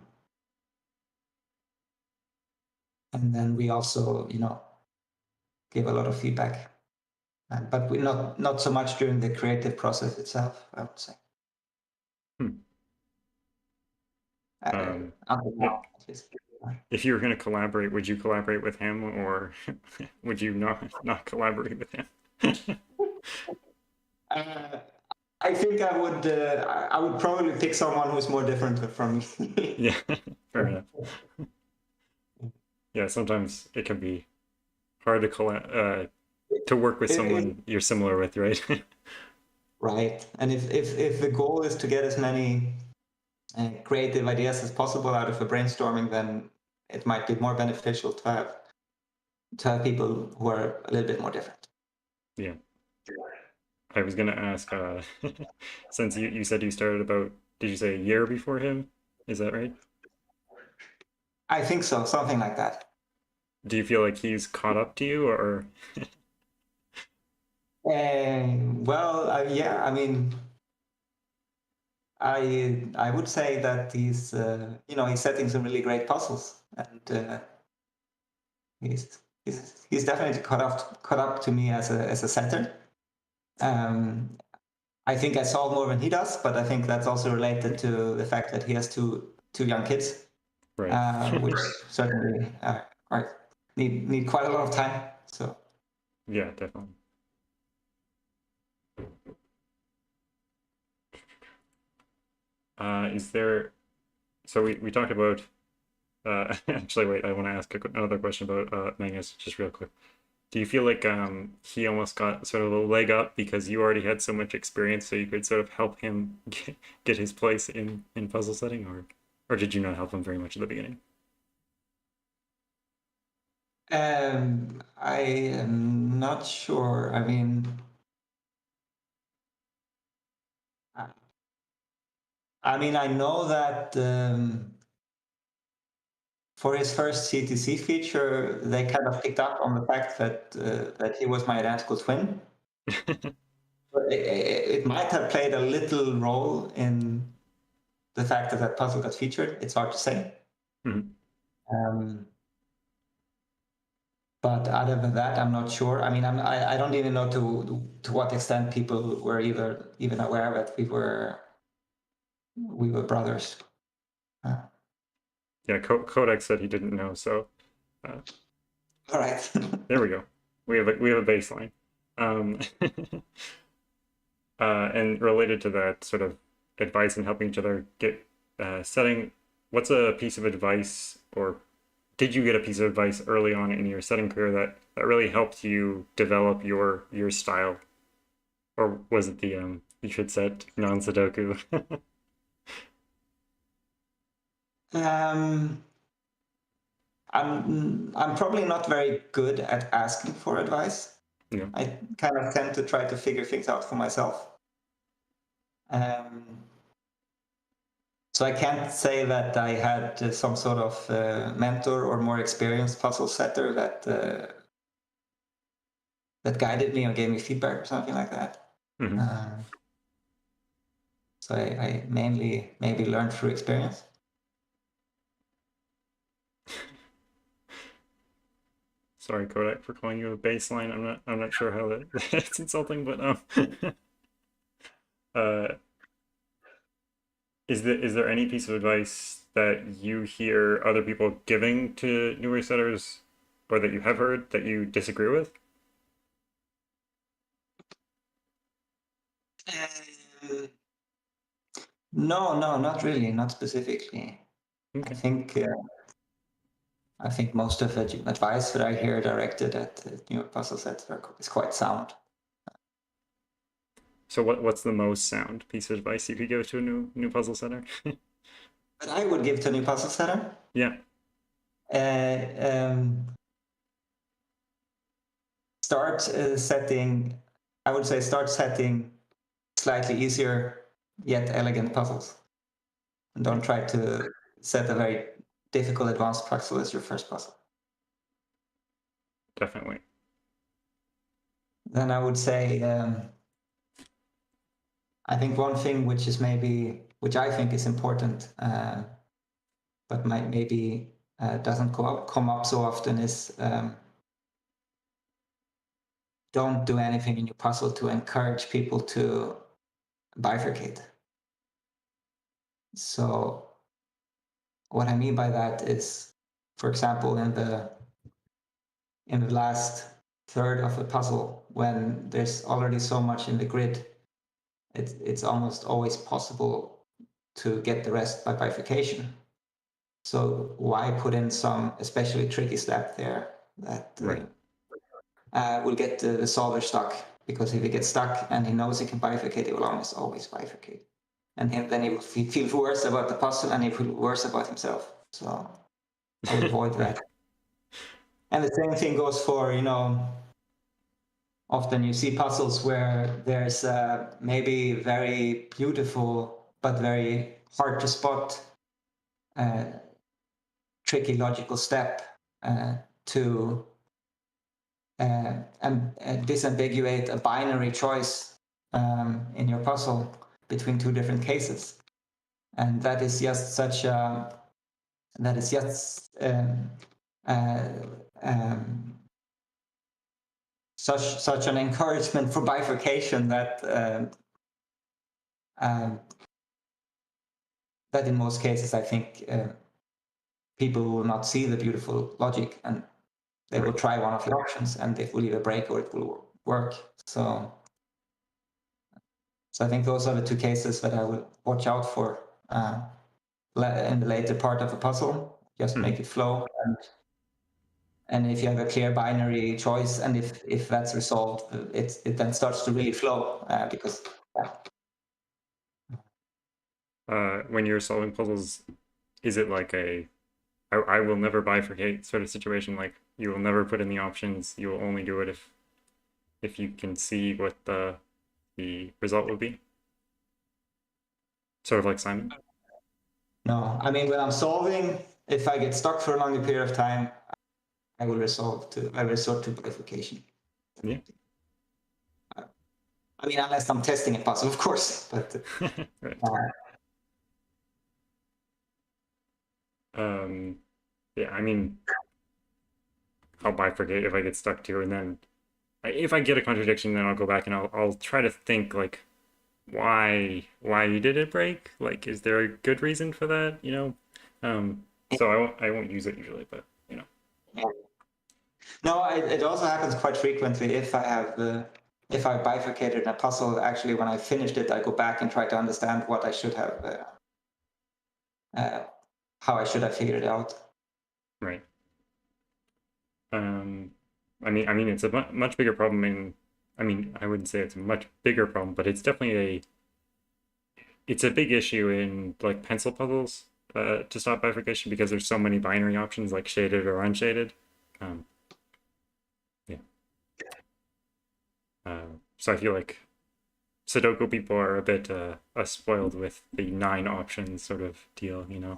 then we also, give a lot of feedback. But we not so much during the creative process itself, I would say. If you were going to collaborate, would you collaborate with him, or would you not collaborate with him? I think I would probably pick someone who's more different from me. Yeah, fair enough. Yeah, sometimes it can be hard to work with someone you're similar with, right? Right, and if the goal is to get as many creative ideas as possible out of a brainstorming, then it might be more beneficial to have people who are a little bit more different. Yeah. I was going to ask, since you said you started about did you say a year before him? Is that right? I think so, something like that. Do you feel like he's caught up to you, or? Well, yeah, I mean, I would say that he's he's setting some really great puzzles, and he's definitely caught up to me as a setter. I think I solve more than he does, but I think that's also related to the fact that he has two young kids, Right. which certainly need quite a lot of time. So Yeah, definitely. Is there? So we talked about. Actually, wait. I want to ask another question about Magnus, just real quick. Do you feel like he almost got sort of a leg up because you already had so much experience, so you could sort of help him get his place in puzzle setting, or did you not help him very much at the beginning? I am not sure. I mean, I know that for his first CTC feature, they kind of picked up on the fact that he was my identical twin. It might have played a little role in the fact that that puzzle got featured. It's hard to say. Mm-hmm. But other than that, I'm not sure. I mean, I don't even know to what extent people were even aware that we were brothers. Yeah, Kodak said he didn't know, so All right. there we go. We have a baseline. Um, and related to that sort of advice and helping each other get setting, what's a piece of advice, or did you get a piece of advice early on in your setting career that really helped you develop your style? Or was it the you should set non-Sudoku? I'm probably not very good at asking for advice. Yeah. I kind of tend to try to figure things out for myself. So I can't say that I had some sort of mentor or more experienced puzzle setter that guided me or gave me feedback or something like that. Mm-hmm. So I mainly maybe learned through experience. Sorry, Kodak, for calling you a baseline. I'm not sure how that's insulting, but uh, is there any piece of advice that you hear other people giving to newer setters, or that you have heard that you disagree with? No, not really, not specifically. Okay. I think most of the advice that I hear directed at newer puzzle sets is quite sound. So what's the most sound piece of advice you could give to a new puzzle setter? But I would give to a new puzzle setter. Yeah. Start setting. I would say start setting slightly easier yet elegant puzzles, and don't try to set a very difficult advanced puzzle as your first puzzle. Definitely. Then I would say I think one thing which I think is important, but maybe doesn't come up so often is don't do anything in your puzzle to encourage people to bifurcate. So what I mean by that is, for example, in the last third of a puzzle, when there's already so much in the grid, it's almost always possible to get the rest by bifurcation. So why put in some especially tricky step there that will get the solver stuck? Because if he gets stuck and he knows he can bifurcate, he will almost always bifurcate. And then he will feel worse about the puzzle and he will feel worse about himself. So I would avoid that. And the same thing goes for, often you see puzzles where there's maybe very beautiful but very hard to spot tricky logical step to disambiguate a binary choice in your puzzle between two different cases. And that is just such a such an encouragement for bifurcation that that in most cases I think people will not see the beautiful logic, and they will try one of the options, and it will either break or it will work. So I think those are the two cases that I will watch out for in the later part of a puzzle. Just make it flow, and if you have a clear binary choice, and if that's resolved, it then starts to really flow because. When you're solving puzzles, is it like I will never bifurcate sort of situation? Like you will never put in the options. You will only do it if you can see what the result will be. Sort of like Simon. No, I mean when I'm solving, if I get stuck for a longer period of time, I will resort to bifurcation. Yeah. I mean, unless I'm testing a puzzle, of course. But right. Yeah, I mean, I'll bifurcate if I get stuck to, and then if I get a contradiction, then I'll go back and I'll try to think like why did it break? Like, is there a good reason for that? You know, so I won't use it usually, but you know. Yeah. No, it also happens quite frequently if I bifurcated a puzzle. Actually, when I finished it, I go back and try to understand what I should have, how I should have figured it out. Right. I mean, it's a much bigger problem I wouldn't say it's a much bigger problem, but it's definitely it's a big issue in like pencil puzzles to stop bifurcation because there's so many binary options like shaded or unshaded. Yeah. So I feel like Sudoku people are a bit spoiled with the 9 options sort of deal, you know.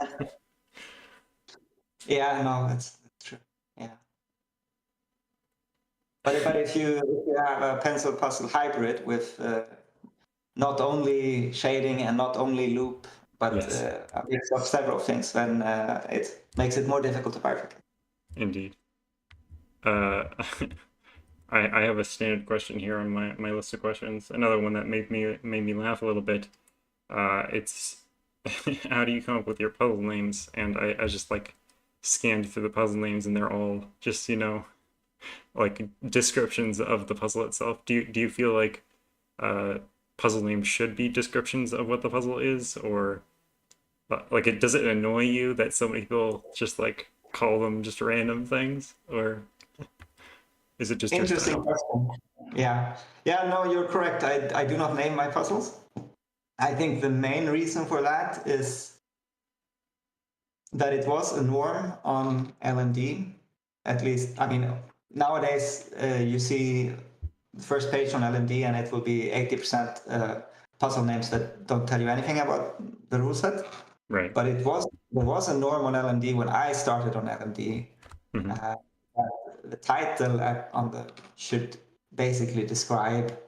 Yeah, no, that's true. Yeah. But if you have a pencil puzzle hybrid with not only shading and not only loop, but yes. A mix of several things, then it makes it more difficult to bifurcate. Indeed. I have a standard question here on my list of questions. Another one that made me laugh a little bit. It's how do you come up with your puzzle names? And I just like scanned through the puzzle names, and they're all just, you know, like descriptions of the puzzle itself. Do you feel like puzzle names should be descriptions of what the puzzle is, or like does it annoy you that so many people just like call them just random things, or is it just interesting question? Yeah, no, you're correct. I do not name my puzzles. I think the main reason for that is that it was a norm on LMD. At least, I mean, nowadays you see the first page on LMD and it will be 80% puzzle names that don't tell you anything about the rule set. Right. But there was a norm on LMD when I started on LMD. Mm-hmm. The title should basically describe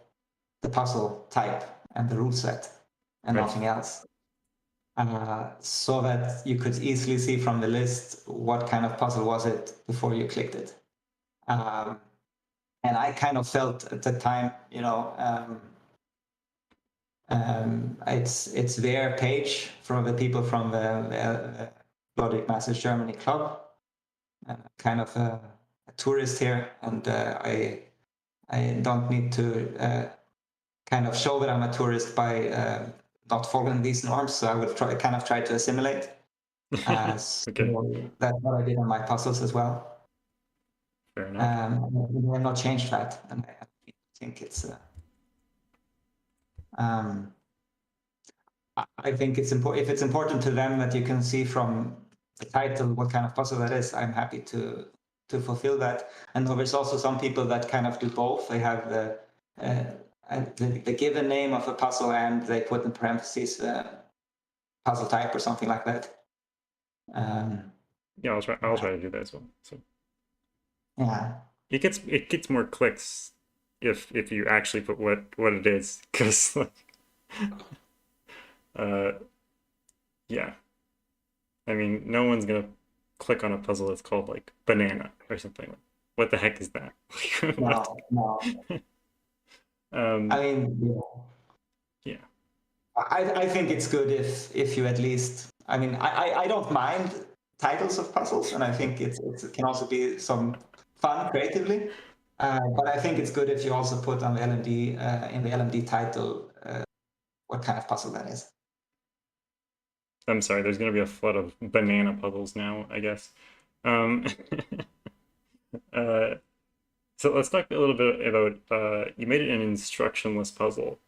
the puzzle type and the rule set and nothing else. So that you could easily see from the list what kind of puzzle was it before you clicked it. And I kind of felt at the time, you know, it's their page from the people from the Logic Masters Germany club, kind of a tourist here, and I don't need to kind of show that I'm a tourist by not following these norms, so I would try to assimilate. Okay. So that's what I did on my puzzles as well. Fair enough. I have not changed that, and I think it's. I think it's important. If it's important to them that you can see from the title what kind of puzzle that is, I'm happy to fulfill that. And there's also some people that kind of do both. They have the given name of a puzzle and they put in parentheses puzzle type or something like that. Yeah, I'll try to do that as well. So yeah, it gets more clicks if you actually put what it is, because like yeah, I mean, no one's gonna click on a puzzle that's called like banana or something. What the heck is that? no. I mean, yeah. I think it's good if you at least. I mean, I don't mind titles of puzzles, and I think it can also be some fun creatively. But I think it's good if you also put on the LMD in the LMD title what kind of puzzle that is. I'm sorry, there's going to be a flood of banana puzzles now, I guess. Uh, so let's talk a little bit about, you made it an instructionless puzzle.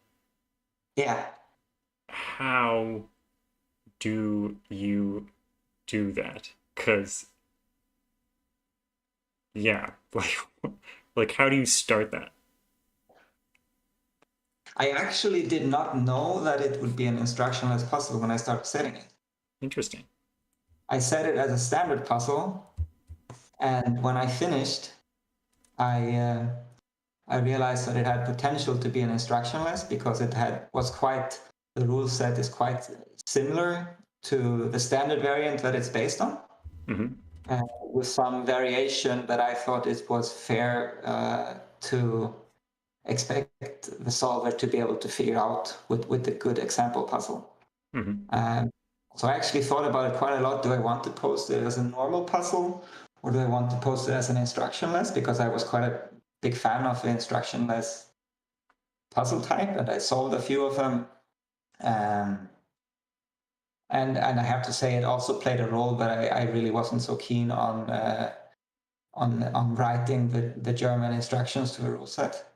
Yeah. How do you do that? Because, yeah, like how do you start that? I actually did not know that it would be an instructionless puzzle when I started setting it. Interesting. I set it as a standard puzzle, and when I finished, I realized that it had potential to be an instructionless because the rule set is quite similar to the standard variant that it's based on, with some variation that I thought it was fair to expect the solver to be able to figure out with a good example puzzle. So I actually thought about it quite a lot. Do I want to post it as a normal puzzle, or do I want to post it as an instructionless? Because I was quite a big fan of the instructionless puzzle type, and I solved a few of them. And I have to say, it also played a role, but I really wasn't so keen on writing the German instructions to the rule set.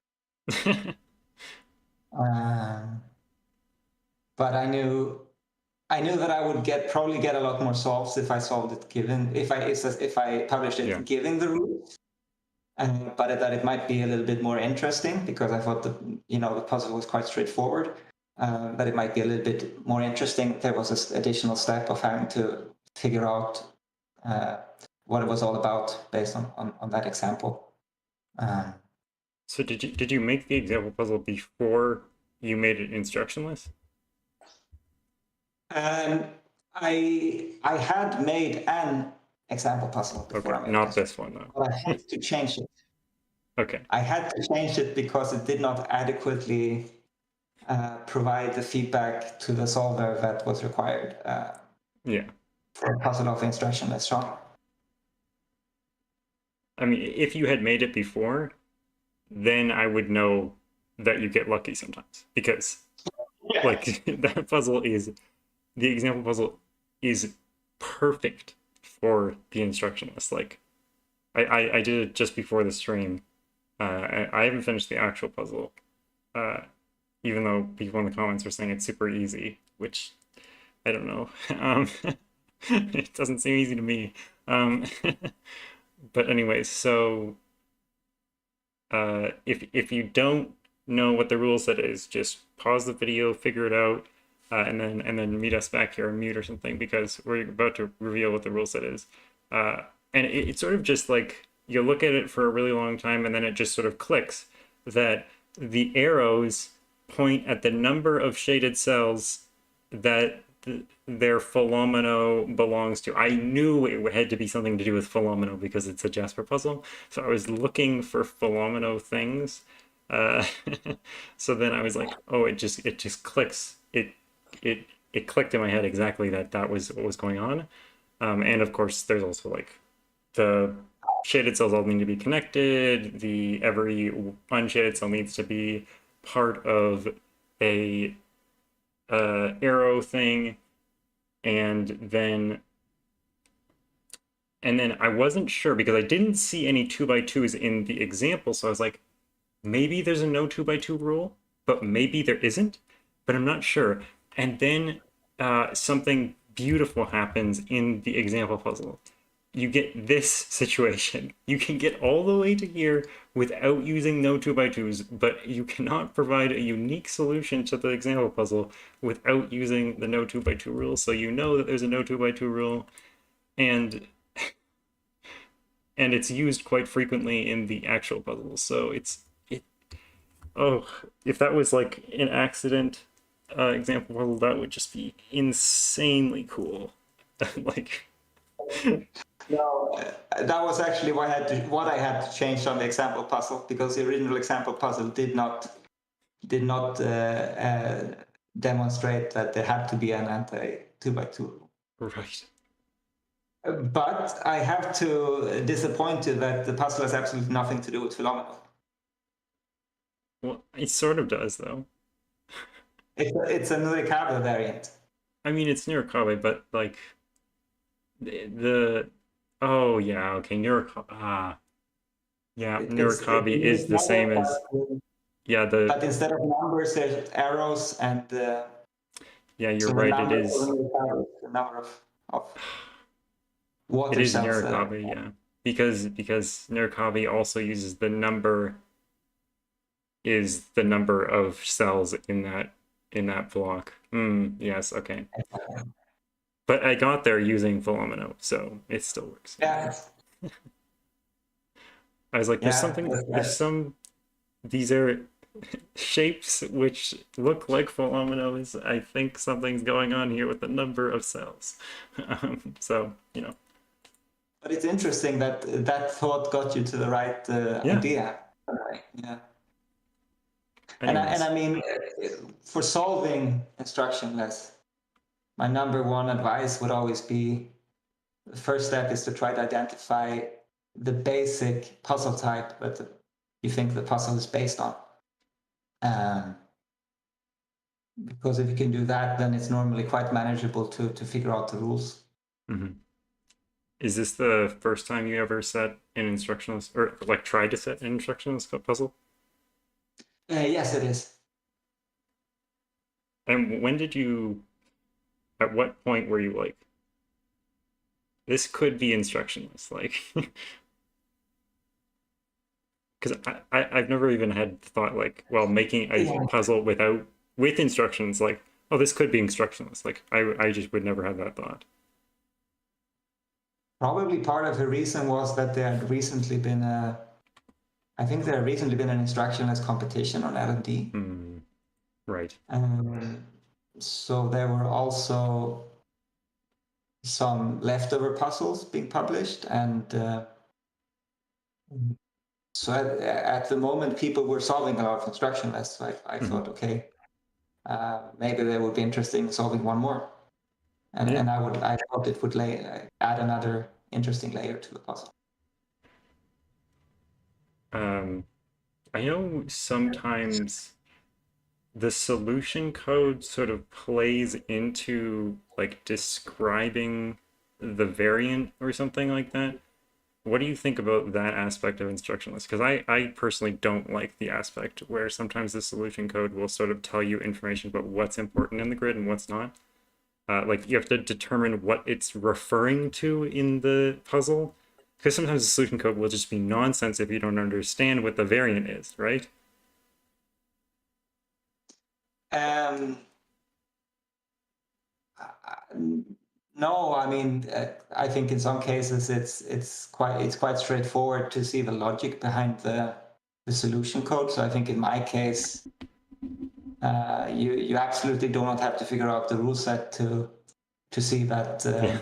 But I knew that I would probably get a lot more solves if I solved it if I published it giving the rules. But that it might be a little bit more interesting because I thought that the puzzle was quite straightforward. But it might be a little bit more interesting if there was this additional step of having to figure out what it was all about based on that example. So did you make the example puzzle before you made it instructionless? I had made an example puzzle before. Okay, not this one though. But I had to change it. Okay. I had to change it because it did not adequately provide the feedback to the solver that was required. For a puzzle of instructionless genre. I mean, if you had made it before, then I would know that you get lucky sometimes because, like, that puzzle the example puzzle is perfect for the instructionless. Like, I did it just before the stream. I haven't finished the actual puzzle, even though people in the comments are saying it's super easy, which I don't know. It doesn't seem easy to me. But anyways, so if you don't know what the rule set is, just pause the video, figure it out, and then meet us back here or mute or something because we're about to reveal what the rule set is. And it's sort of just like you look at it for a really long time and then it just sort of clicks that the arrows point at the number of shaded cells that their Philomeno belongs to. I knew it had to be something to do with Philomeno because it's a Jesper puzzle. So I was looking for Philomeno things. So then I was like, oh, it just clicks. It clicked in my head exactly that was what was going on. And of course, there's also like the shaded cells all need to be connected. Every unshaded cell needs to be part of a arrow thing, and then I wasn't sure because I didn't see any 2x2s in the example, so I was like, maybe there's a no 2x2 rule, but maybe there isn't, but I'm not sure. And then something beautiful happens in the example puzzle. you get this situation. You can get all the way to here without using no 2x2s, but you cannot provide a unique solution to the example puzzle without using the no 2x2 rule. So you know that there's a no 2x2 rule, and it's used quite frequently in the actual puzzles. So if that was like an accident example puzzle, that would just be insanely cool. Like. No, that was actually what I had to change on the example puzzle, because the original example puzzle did not demonstrate that there had to be an anti 2x2 rule. Right. But I have to disappoint you that the puzzle has absolutely nothing to do with Philomeno. Well, it sort of does, though. It's a Nurikabe variant. I mean, it's Nurikabe, but like the oh yeah, okay, Nurikabe is the same as but instead of numbers, there's arrows, and yeah, you're right. It is the number of water it is cells. Nurikabe, yeah, because Nurikabe also uses the number is the number of cells in that block. Yes, okay. But I got there using Philomeno, so it still works. Yeah. I was like, these are shapes which look like Philomeno. I think something's going on here with the number of cells. So, But it's interesting that thought got you to the right idea. Yeah. And I mean, for solving instructionless, my number one advice would always be, the first step is to try to identify the basic puzzle type that you think the puzzle is based on. Because if you can do that, then it's normally quite manageable to figure out the rules. Mm-hmm. Is this the first time you ever set an instructionless, or like tried to set an instructionless puzzle? Yes, it is. And at what point were you like, this could be instructionless? Like, because I've never even had thought like, well, making a puzzle with instructions, like, oh, this could be instructionless. Like, I just would never have that thought. Probably part of the reason was that there had recently been an instructionless competition on L&D. Right. So there were also some leftover puzzles being published, and so at the moment people were solving a lot of instructionless. So I thought, okay, maybe they would be interested in solving one more, and I thought it would add another interesting layer to the puzzle. I know sometimes the solution code sort of plays into like describing the variant or something like that. What do you think about that aspect of instructionless? Because I personally don't like the aspect where sometimes the solution code will sort of tell you information about what's important in the grid and what's not. Like you have to determine what it's referring to in the puzzle. Because sometimes the solution code will just be nonsense if you don't understand what the variant is, right? No, I mean, I think in some cases it's quite straightforward to see the logic behind the solution code. So I think in my case, you absolutely do not have to figure out the rule set to see that the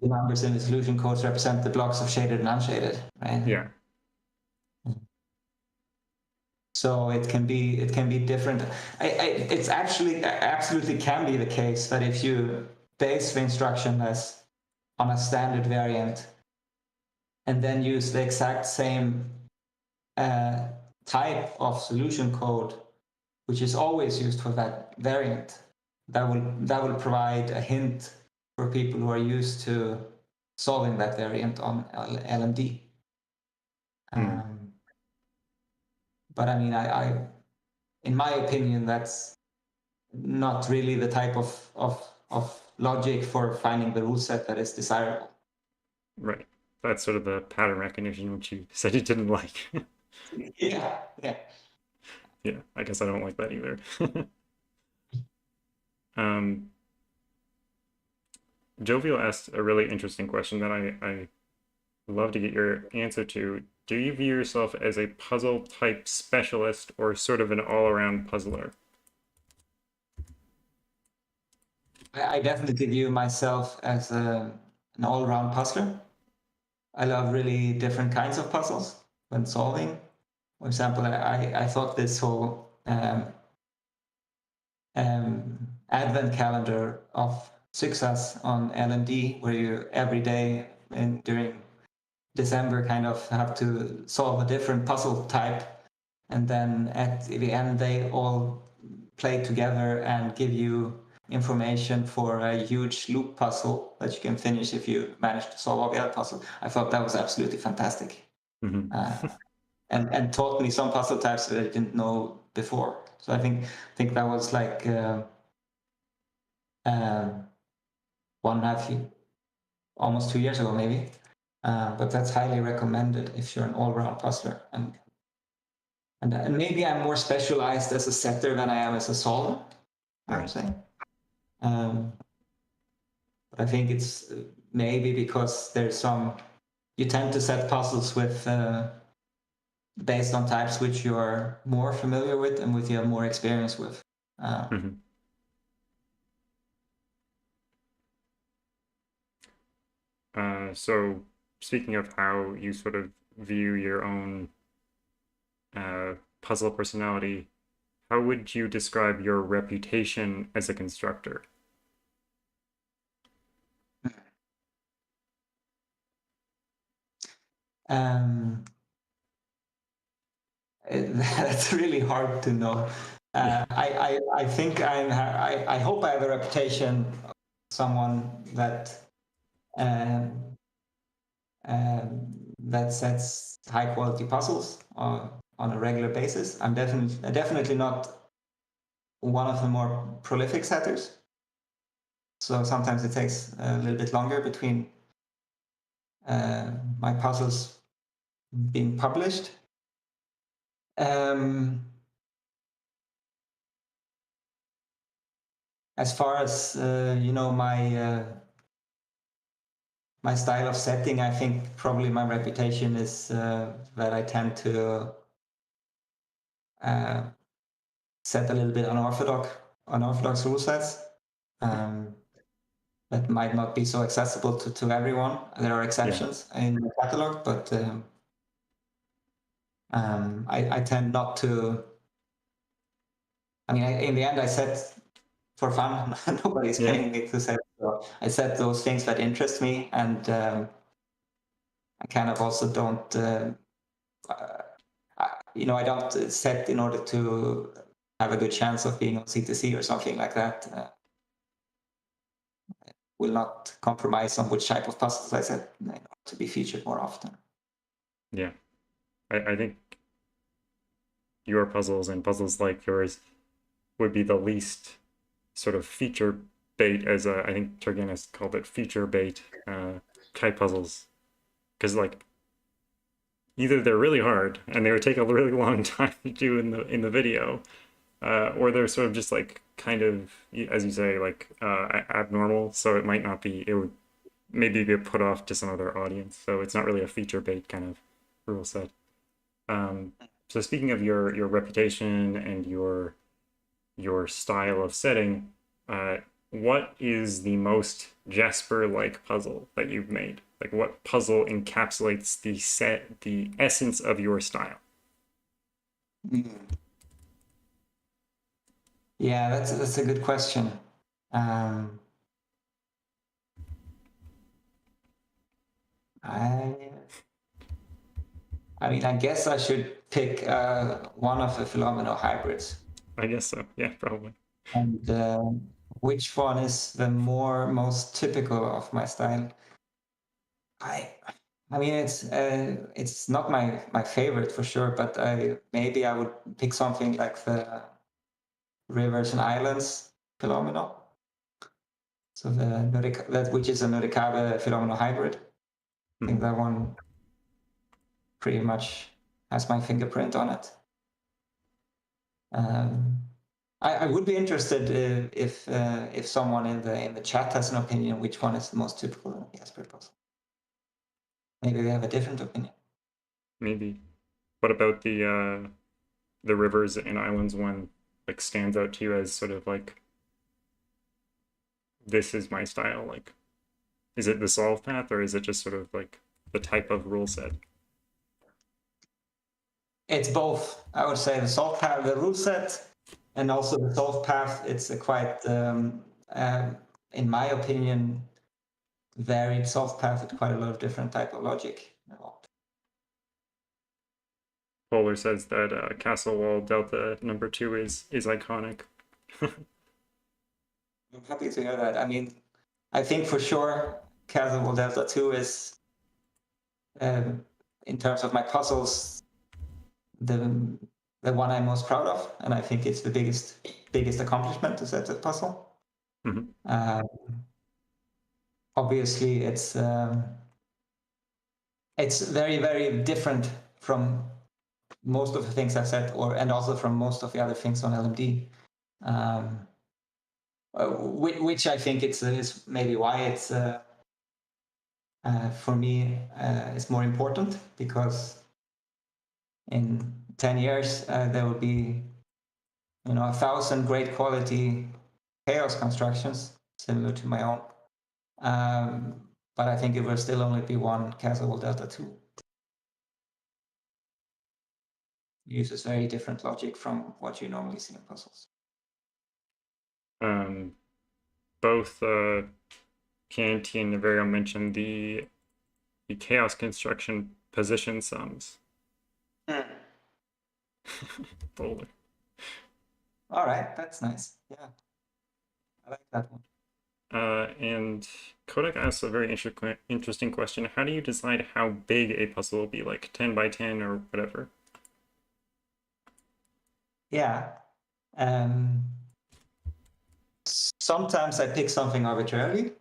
numbers in the solution codes represent the blocks of shaded and unshaded, right? Yeah. So it can be different. It's actually absolutely can be the case that if you base the instructionless on a standard variant and then use the exact same type of solution code, which is always used for that variant, that will provide a hint for people who are used to solving that variant on LMD. But I mean, I in my opinion, that's not really the type of logic for finding the rule set that is desirable. Right. That's sort of the pattern recognition, which you said you didn't like. Yeah, yeah. Yeah, I guess I don't like that either. um, Jovial asked a really interesting question that I love to get your answer to. Do you view yourself as a puzzle type specialist or sort of an all-around puzzler? I definitely view myself as an all-around puzzler. I love really different kinds of puzzles when solving. For example, I thought this whole advent calendar of success on LMD, where you every day and during December kind of have to solve a different puzzle type, and then at the end they all play together and give you information for a huge loop puzzle that you can finish if you manage to solve all the other puzzles. I thought that was absolutely fantastic. Mm-hmm. And taught me some puzzle types that I didn't know before. So I think that was like 1.5 years, almost 2 years ago maybe. But that's highly recommended if you're an all-round puzzler. And maybe I'm more specialized as a setter than I am as a solver, I would say. But I think it's maybe because you tend to set puzzles with based on types which you're more familiar with and with you have more experience with. Mm-hmm. So speaking of how you sort of view your own puzzle personality, how would you describe your reputation as a constructor? Um, that's really hard to know. Yeah. I think I hope I have a reputation of someone um, that sets high quality puzzles on a regular basis. I'm definitely not one of the more prolific setters. So sometimes it takes a little bit longer between my puzzles being published. As far as my style of setting, I think probably my reputation is that I tend to uh, set a little bit unorthodox rule sets that might not be so accessible to everyone. There are exceptions in the catalog, but I tend not to. I mean, in the end, I set for fun. Nobody's Yeah. paying me to set. So I set those things that interest me, and I kind of also don't. I don't set in order to have a good chance of being on C2C or something like that. Will not compromise on which type of puzzles I set to be featured more often. Yeah. I think your puzzles and puzzles like yours would be the least sort of feature bait, as I think Turgenis called it, feature bait type puzzles. Because like either they're really hard and they would take a really long time to do in the video, or they're sort of just like kind of, as you say, like abnormal. So it might not be. It would maybe be put off to some other audience. So it's not really a feature bait kind of rule set. So speaking of your reputation and your style of setting, what is the most Jesper-like puzzle that you've made? Like what puzzle encapsulates the essence of your style? Yeah, that's a good question. I mean, I guess I should pick one of the Philomeno hybrids. I guess so. Yeah, probably. And which one is the most typical of my style? I mean, it's not my favorite for sure, but maybe I would pick something like the Rivers and Islands Philomeno. So that which is a Nurikabe Philomeno hybrid. I think that one pretty much has my fingerprint on it. I would be interested if someone in the chat has an opinion which one is the most typical Jesper puzzle. Maybe they have a different opinion. Maybe. What about the rivers and islands one like stands out to you as sort of like, this is my style? Like, is it the solve path, or is it just sort of like the type of rule set? It's both. I would say the solve path, the rule set, and also the solve path. It's a quite, in my opinion, varied solve path with quite a lot of different type of logic involved. Polar says that Castle Wall Delta #2 is iconic. I'm happy to hear that. I mean, I think for sure Castle Wall Delta 2 is, in terms of my puzzles, the one I'm most proud of, and I think it's the biggest accomplishment to set the puzzle. Mm-hmm. Obviously, it's very, very different from most of the things I've said, and also from most of the other things on LMD, which I think is maybe why it's for me is more important, because in 10 years there will be 1,000 great quality chaos constructions similar to my own, but I think it will still only be one Castle Wall Delta 2. Uses very different logic from what you normally see in puzzles. Both Canty and Naverio mentioned the chaos construction position sums. Polar. All right, that's nice. Yeah, I like that one. And Kodak asks a very interesting question. How do you decide how big a puzzle will be, like 10 by 10 or whatever? Yeah. Sometimes I pick something arbitrarily.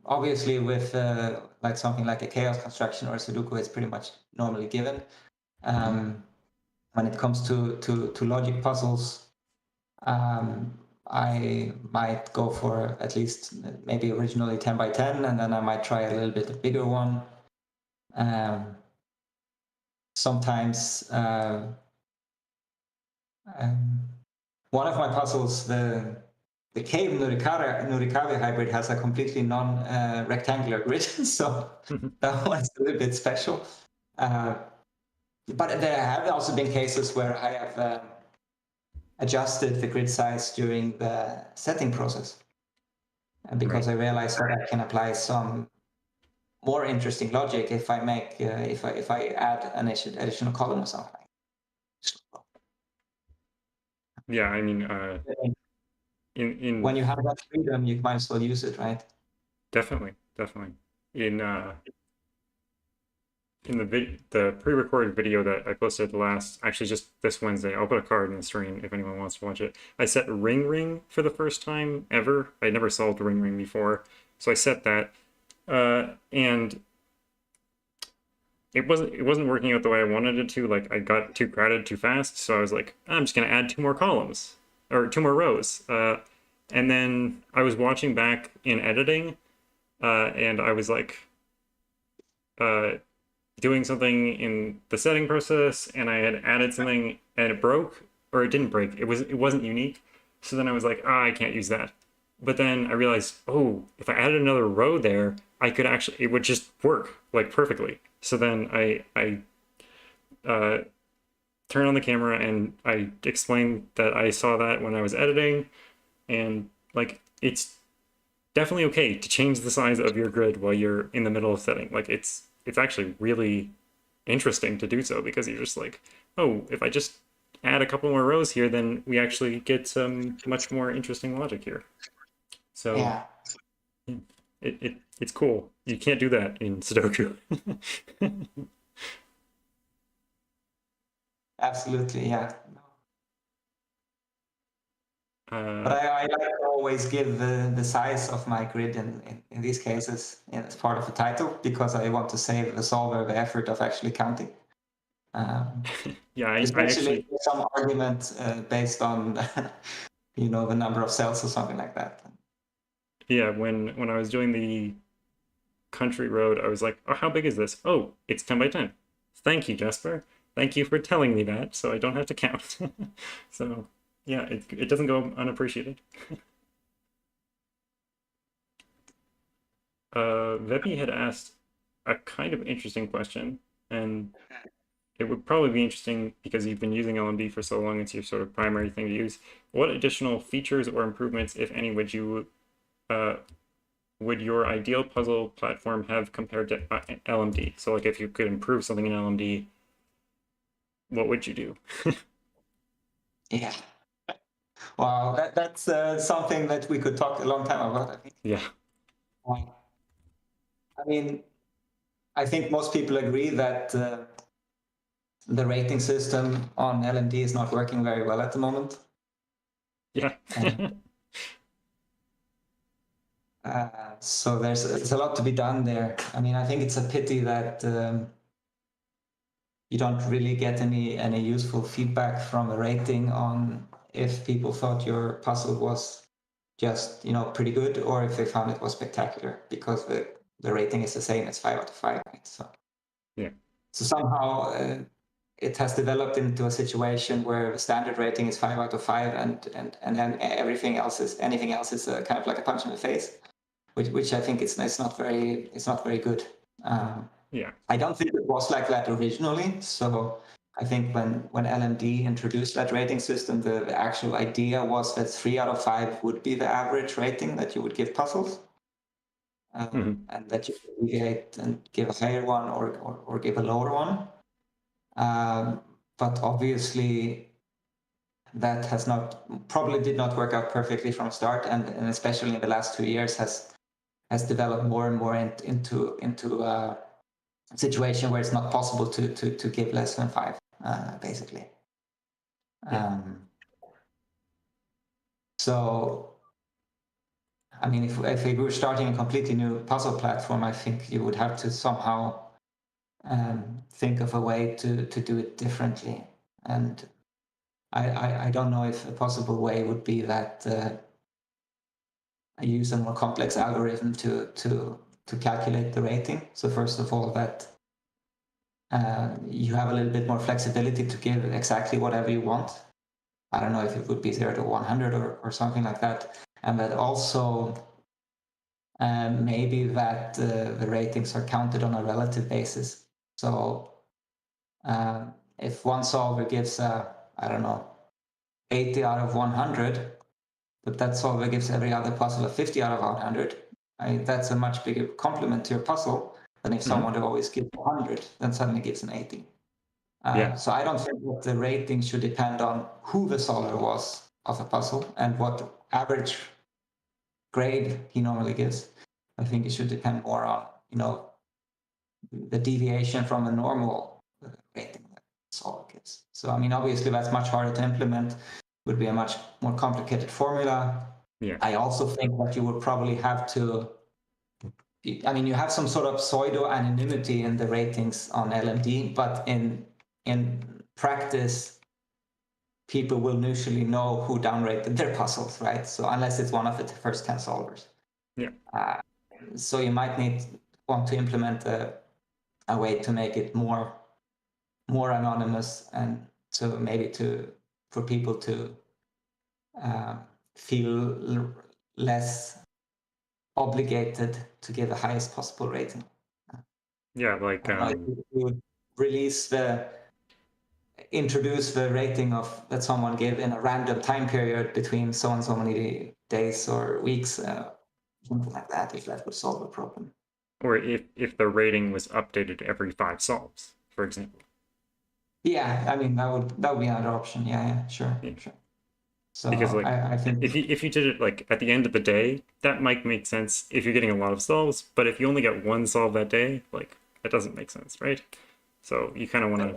Obviously, with like something like a chaos construction or a Sudoku, it's pretty much normally given. When it comes to logic puzzles, I might go for at least maybe originally 10 by 10, and then I might try a little bit bigger one. Sometimes one of my puzzles, the cave Nurikabe hybrid, has a completely non-rectangular grid, so that one's a little bit special. But there have also been cases where I have adjusted the grid size during the setting process, because I realized that I can apply some more interesting logic if I make if I add an additional column or something. Yeah, I mean, in when you have that freedom, you might as well use it, right? Definitely. In the pre-recorded video that I posted actually just this Wednesday, I'll put a card in the stream if anyone wants to watch it. I set ring for the first time ever. I never solved ring before, so I set that, and it wasn't working out the way I wanted it to. Like, I got too crowded too fast, so I was like, I'm just gonna add 2 more columns or 2 more rows. And then I was watching back in editing, and I was like, doing something in the setting process, and I had added something and it broke, or it didn't break. It wasn't unique. So then I was like, I can't use that. But then I realized, oh, if I added another row there, it would just work like perfectly. So then I turned on the camera and I explained that I saw that when I was editing, and like, it's definitely okay to change the size of your grid while you're in the middle of setting. Like, it's actually really interesting to do so, because you're just like, oh, if I just add a couple more rows here, then we actually get some much more interesting logic here. So yeah, it's cool. You can't do that in Sudoku. Absolutely, yeah. But I like to always give the size of my grid in these cases as part of the title, because I want to save the solver the effort of actually counting. Yeah, I especially actually some argument based on the number of cells or something like that. yeah, when I was doing the country road, I was like, oh, how big is this? Oh, it's 10 by 10. Thank you, Jesper. Thank you for telling me that, so I don't have to count. So yeah, it doesn't go unappreciated. Veppy had asked a kind of interesting question, and it would probably be interesting because you've been using LMD for so long, it's your sort of primary thing to use. What additional features or improvements, if any, would your ideal puzzle platform have compared to LMD? So like if you could improve something in LMD, what would you do? Yeah. Wow, that's something that we could talk a long time about, I think. Yeah. I mean, I think most people agree that the rating system on LMD is not working very well at the moment. Yeah. So there's a lot to be done there. I mean, I think it's a pity that you don't really get any useful feedback from a rating on if people thought your puzzle was just pretty good, or if they found it was spectacular, because the rating is the same. It's 5 out of 5, right? So yeah. So somehow it has developed into a situation where the standard rating is 5 out of 5, and then anything else is kind of like a punch in the face, which I think it's not very good. Yeah. I don't think it was like that originally. So I think when LMD introduced that rating system, the actual idea was that 3 out of 5 would be the average rating that you would give puzzles. And that you could deviate and give a higher one or give a lower one. But obviously that probably did not work out perfectly from start, and especially in the last 2 years has developed more and more into a situation where it's not possible to give less than 5, basically. Yeah. So I mean, if we were starting a completely new puzzle platform, I think you would have to somehow think of a way to do it differently. And I don't know if a possible way would be that I use a more complex algorithm to calculate the rating. So first of all, that you have a little bit more flexibility to give exactly whatever you want. I don't know if it would be 0 to 100 or something like that. And that also maybe that the ratings are counted on a relative basis. So if one solver gives I don't know, 80 out of 100, but that solver gives every other puzzle a 50 out of 100, that's a much bigger compliment to your puzzle than if someone who always gives 100 then suddenly gives an 80. So I don't think that the rating should depend on who the solver was of a puzzle and what average grade he normally gives. I think it should depend more on the deviation from a normal rating that the solver gives. So I mean, obviously that's much harder to implement. Would be a much more complicated formula. Yeah. I also think that you would probably have to. I mean, you have some sort of pseudo anonymity in the ratings on LMD, but in practice, people will usually know who downrated their puzzles, right? So unless it's one of the first 10 solvers. Yeah. So you might want to implement a way to make it more anonymous, and so maybe for people to feel less obligated to give the highest possible rating. Yeah, like you would introduce the rating of that someone gave in a random time period between so and so many days or weeks, something like that, if that would solve the problem. Or if the rating was updated every 5 solves, for example. Yeah, I mean that would be another option. Yeah, sure. So because like I think if you did it like at the end of the day, that might make sense if you're getting a lot of solves. But if you only get one solve that day, like that doesn't make sense, right? So you kind of want to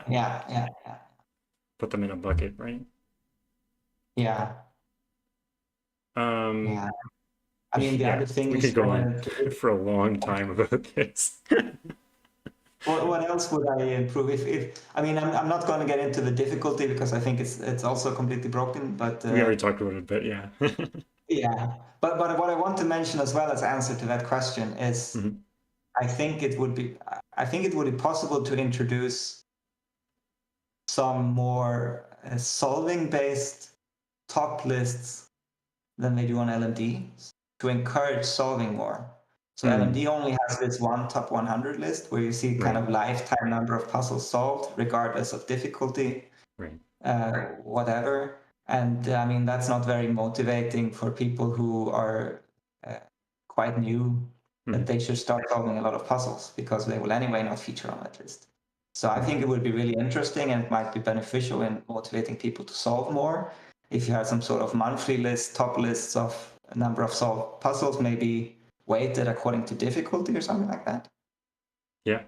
yeah put them in a bucket, right? Yeah. Yeah. I mean, the yeah, other thing we is could go on for a long time about this. what else would I improve? If I mean, I'm not going to get into the difficulty because I think it's also completely broken. But We already talked about it a bit, yeah. yeah. But what I want to mention as well as answer to that question is, Mhm. I think it would be possible to introduce some more solving based top lists than they do on LMD to encourage solving more. So LMD only has this one top 100 list where you see kind Right. of lifetime number of puzzles solved, regardless of difficulty, Right. whatever. And I mean, that's not very motivating for people who are quite new, that they should start solving a lot of puzzles because they will anyway not feature on that list. So I think it would be really interesting and it might be beneficial in motivating people to solve more. If you had some sort of monthly list, top lists of a number of solved puzzles, maybe weighted according to difficulty or something like that. Yeah.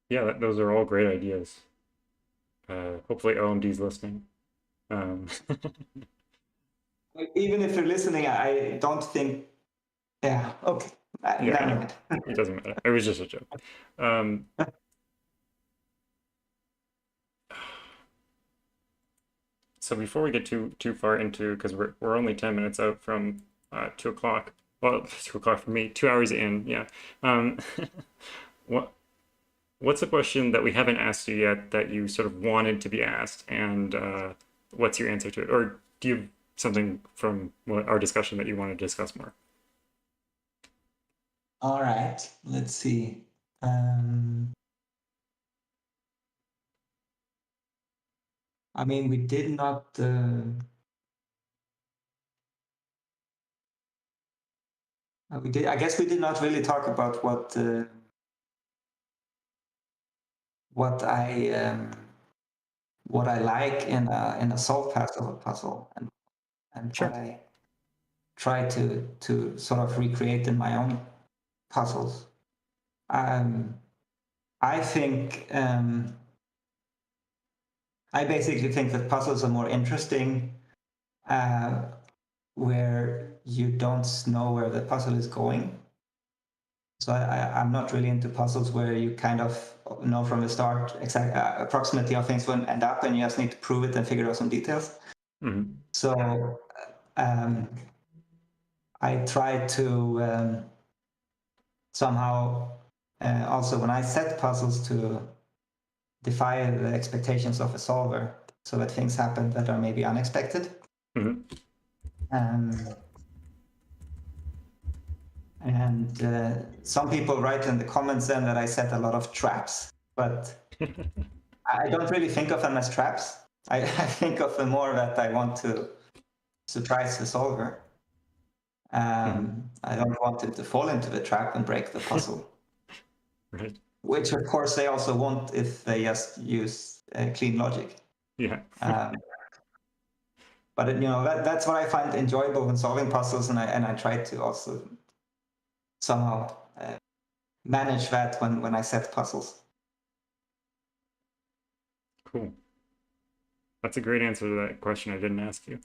Yeah, those are all great ideas. Hopefully LMD's listening. Even if you're listening, I don't think. Yeah. Okay. Yeah, it doesn't matter. It was just a joke. So before we get too far into, because we're only 10 minutes out from 2 o'clock. Well, 2 o'clock for me. 2 hours in. Yeah. What's a question that we haven't asked you yet that you sort of wanted to be asked, and what's your answer to it? Or do you have something from our discussion that you want to discuss more? All right. Let's see. I mean, we did not. We did. I guess we did not really talk about what I like in a solved puzzle and Sure. what I try to sort of recreate in my own puzzles. I think I basically think that puzzles are more interesting where you don't know where the puzzle is going. So I'm not really into puzzles where you kind of know from the start approximately how things will end up, and you just need to prove it and figure out some details. So I try to somehow also when I set puzzles to defy the expectations of a solver, so that things happen that are maybe unexpected. And some people write in the comments then that I set a lot of traps, but I don't really think of them as traps. I think of them more that I want to surprise the solver. I don't want him to fall into the trap and break the puzzle. Right. Which, of course, they also won't if they just use clean logic. Yeah. But that's what I find enjoyable when solving puzzles, and I try to also somehow manage that when I set puzzles. Cool. That's a great answer to that question I didn't ask you.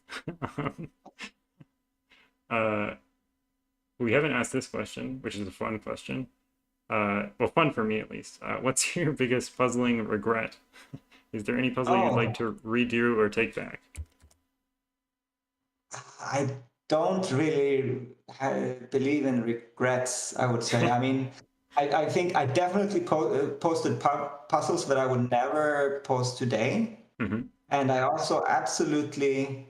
We haven't asked this question, which is a fun question. Well, fun for me at least. What's your biggest puzzling regret? Is there any puzzle you'd like to redo or take back? I don't really believe in regrets, I would say. I mean, I think I definitely posted puzzles that I would never post today. And I also absolutely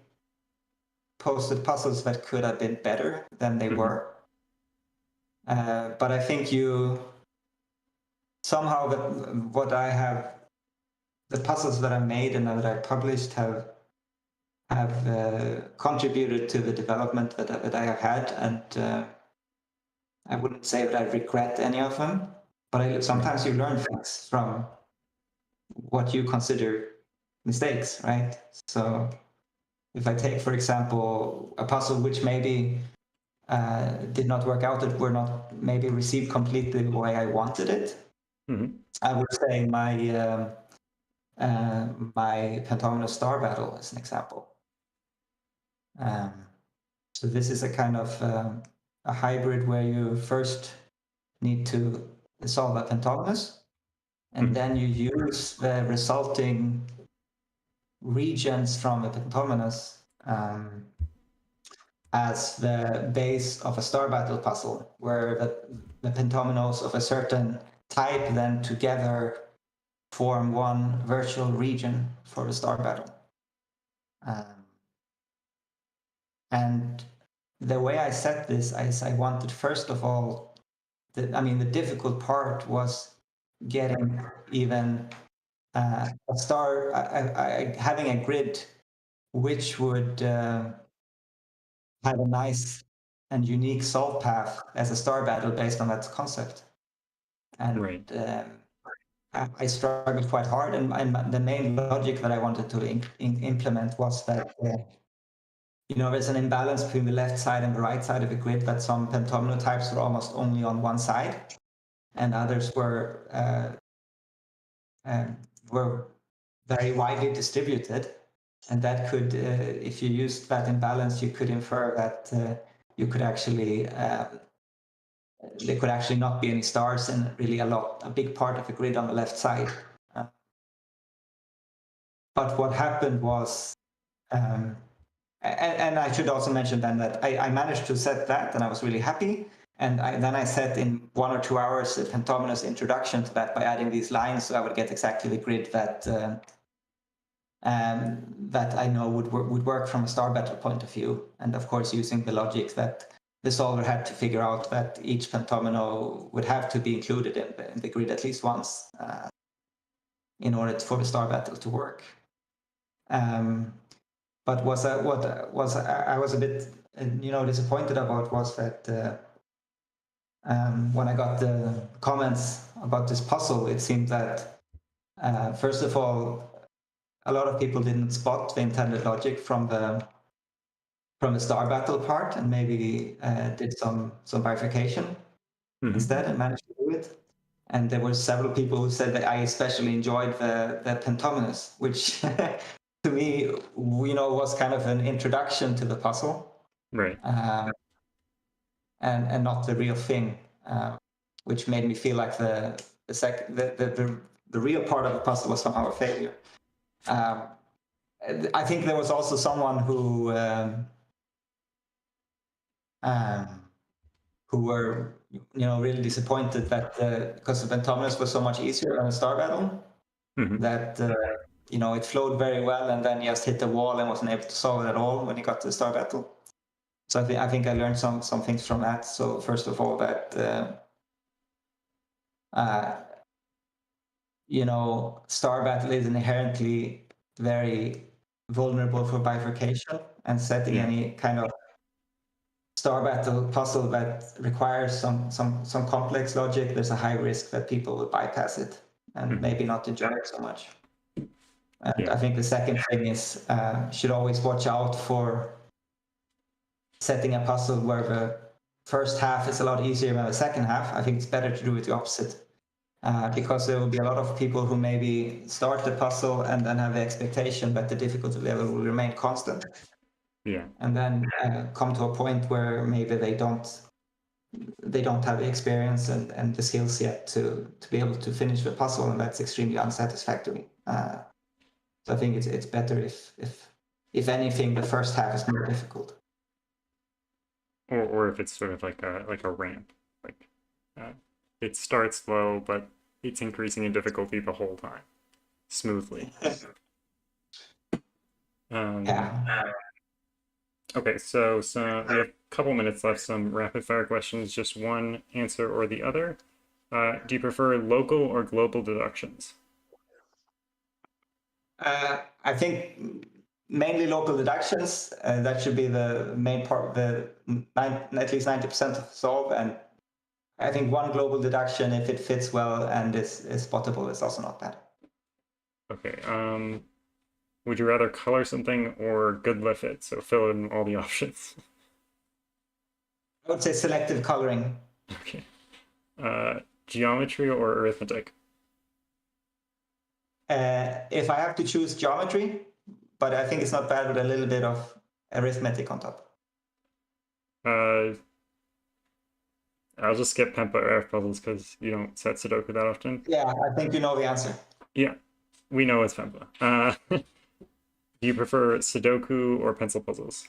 posted puzzles that could have been better than they were. But I think somehow the puzzles that I made and that I published have contributed to the development that I have had, and I wouldn't say that I regret any of them, but sometimes you learn things from what you consider mistakes, right? So if I take, for example, a puzzle which maybe did not work out, it were not maybe received completely the way I wanted it, I would say my pentagonal star battle as an example. So this is a kind of a hybrid where you first need to solve a pentagonus, and then you use the resulting regions from a pentagonus as the base of a star battle puzzle, where the pentagonals of a certain type then together form one virtual region for the star battle. And the way I set this is I wanted, first of all, the difficult part was getting even a star, having a grid which would have a nice and unique solve path as a star battle based on that concept. And Right. I struggled quite hard, and the main logic that I wanted to implement was that there's an imbalance between the left side and the right side of the grid, that some pentagonal types were almost only on one side, and others were very widely distributed. And that could, if you used that imbalance, you could infer that you could actually there could actually not be any stars in really a big part of the grid on the left side. But what happened was, and I should also mention then that I managed to set that, and I was really happy. And then I set in 1 or 2 hours a pentagonus introduction to that by adding these lines, so I would get exactly the grid that I know would work from a star battle point of view. And of course, using the logic that the solver had to figure out that each pentagonal would have to be included in the grid at least once in order for the star battle to work. But what I was a bit disappointed about was that when I got the comments about this puzzle, it seemed that first of all, a lot of people didn't spot the intended logic from the star battle part, and maybe did some bifurcation instead and managed to do it. And there were several people who said that I especially enjoyed the pentagonus, which to me, was kind of an introduction to the puzzle, Right. And not the real thing, which made me feel like the real part of the puzzle was somehow a failure. I think there was also someone who were really disappointed that because the pentagonus was so much easier than a star battle, that it flowed very well, and then just hit the wall and wasn't able to solve it at all when he got to the star battle. So I think I learned some things from that. So first of all, that star battle is inherently very vulnerable for bifurcation, and setting any kind of star battle puzzle that requires some complex logic, there's a high risk that people will bypass it and maybe not enjoy it so much. And I think the second thing is should always watch out for setting a puzzle where the first half is a lot easier than the second half. I think it's better to do it the opposite, because there will be a lot of people who maybe start the puzzle and then have the expectation that the difficulty level will remain constant. Yeah. And then come to a point where maybe they don't have the experience and the skills yet to be able to finish the puzzle, and that's extremely unsatisfactory. So I think it's better if anything, the first half is more difficult. Or if it's sort of like a ramp, like it starts low, but it's increasing in difficulty the whole time, smoothly. Okay, so we have a couple minutes left, some rapid fire questions, just one answer or the other. Do you prefer local or global deductions? I think mainly local deductions. That should be the main part, at least 90% of the solve. And I think one global deduction, if it fits well and is spottable, is also not bad. Okay. Would you rather color something or good left it? So fill in all the options. I would say selective coloring. Okay. Geometry or arithmetic? If I have to choose geometry, but I think it's not bad with a little bit of arithmetic on top. I'll just skip Pempa or F puzzles because you don't set Sudoku that often. Yeah, I think you know the answer. Yeah, we know it's Pempa. Do you prefer Sudoku or pencil puzzles?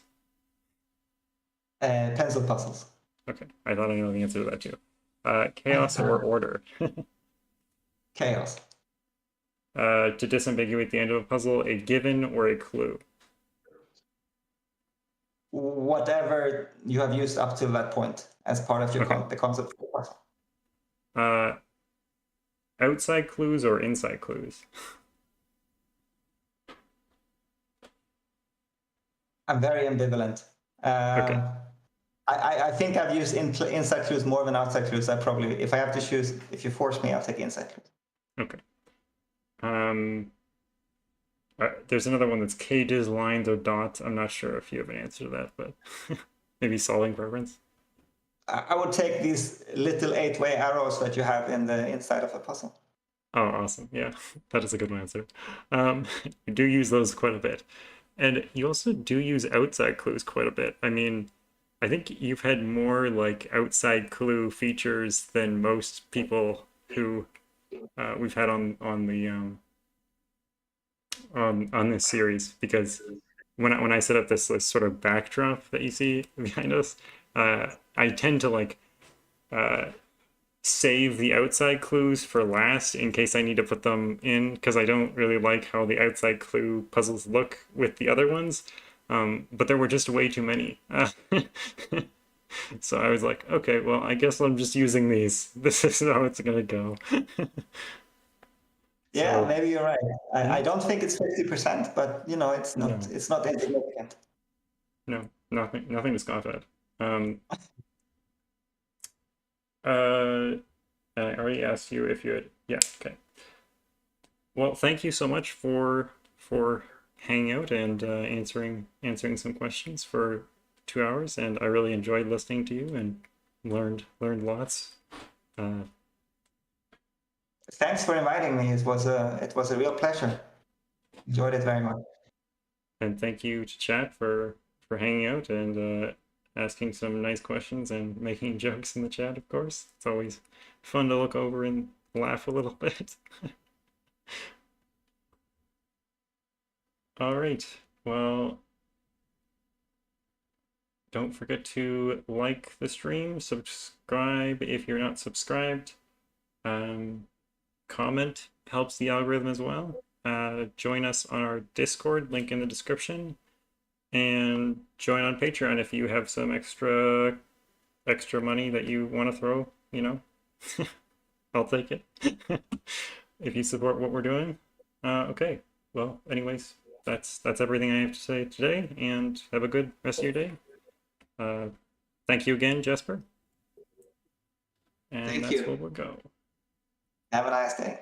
Pencil puzzles. Okay, I thought I knew the answer to that too. Chaos or order? Chaos. To disambiguate the end of a puzzle, a given or a clue? Whatever you have used up till that point as part of your the concept of the puzzle. Outside clues or inside clues? I'm very ambivalent. Okay. I think I've used inside clues more than outside clues. I probably, if I have to choose, if you force me, I'll take inside clues. Okay. There's another one that's cages, lines, or dots. I'm not sure if you have an answer to that, but maybe solving preference. I would take these little 8-way arrows that you have in the inside of a puzzle. Oh, awesome. Yeah, that is a good answer. You do use those quite a bit. And you also do use outside clues quite a bit. I mean, I think you've had more like outside clue features than most people who we've had on this series, because when I set up this sort of backdrop that you see behind us, I tend to like save the outside clues for last in case I need to put them in, because I don't really like how the outside clue puzzles look with the other ones. But there were just way too many. So I was like, okay, well, I guess I'm just using these. This is how it's gonna go. Yeah, maybe you're right. I don't think it's 50%, but you know, it's not insignificant. No, nothing to scoff at. I already asked you if you had. Yeah, okay. Well, thank you so much for hanging out and answering some questions for 2 hours, and I really enjoyed listening to you and learned lots. Thanks for inviting me. It was a real pleasure. Enjoyed it very much. And thank you to chat for hanging out and asking some nice questions and making jokes in the chat, of course. It's always fun to look over and laugh a little bit. All right. Well, don't forget to like the stream, subscribe if you're not subscribed. Comment helps the algorithm as well. Join us on our Discord, link in the description, and join on Patreon if you have some extra money that you want to throw, you know. I'll take it if you support what we're doing. Okay, well, anyways, that's everything I have to say today, and have a good rest of your day. Thank you again, Jesper. And that's where we'll go. Have a nice day.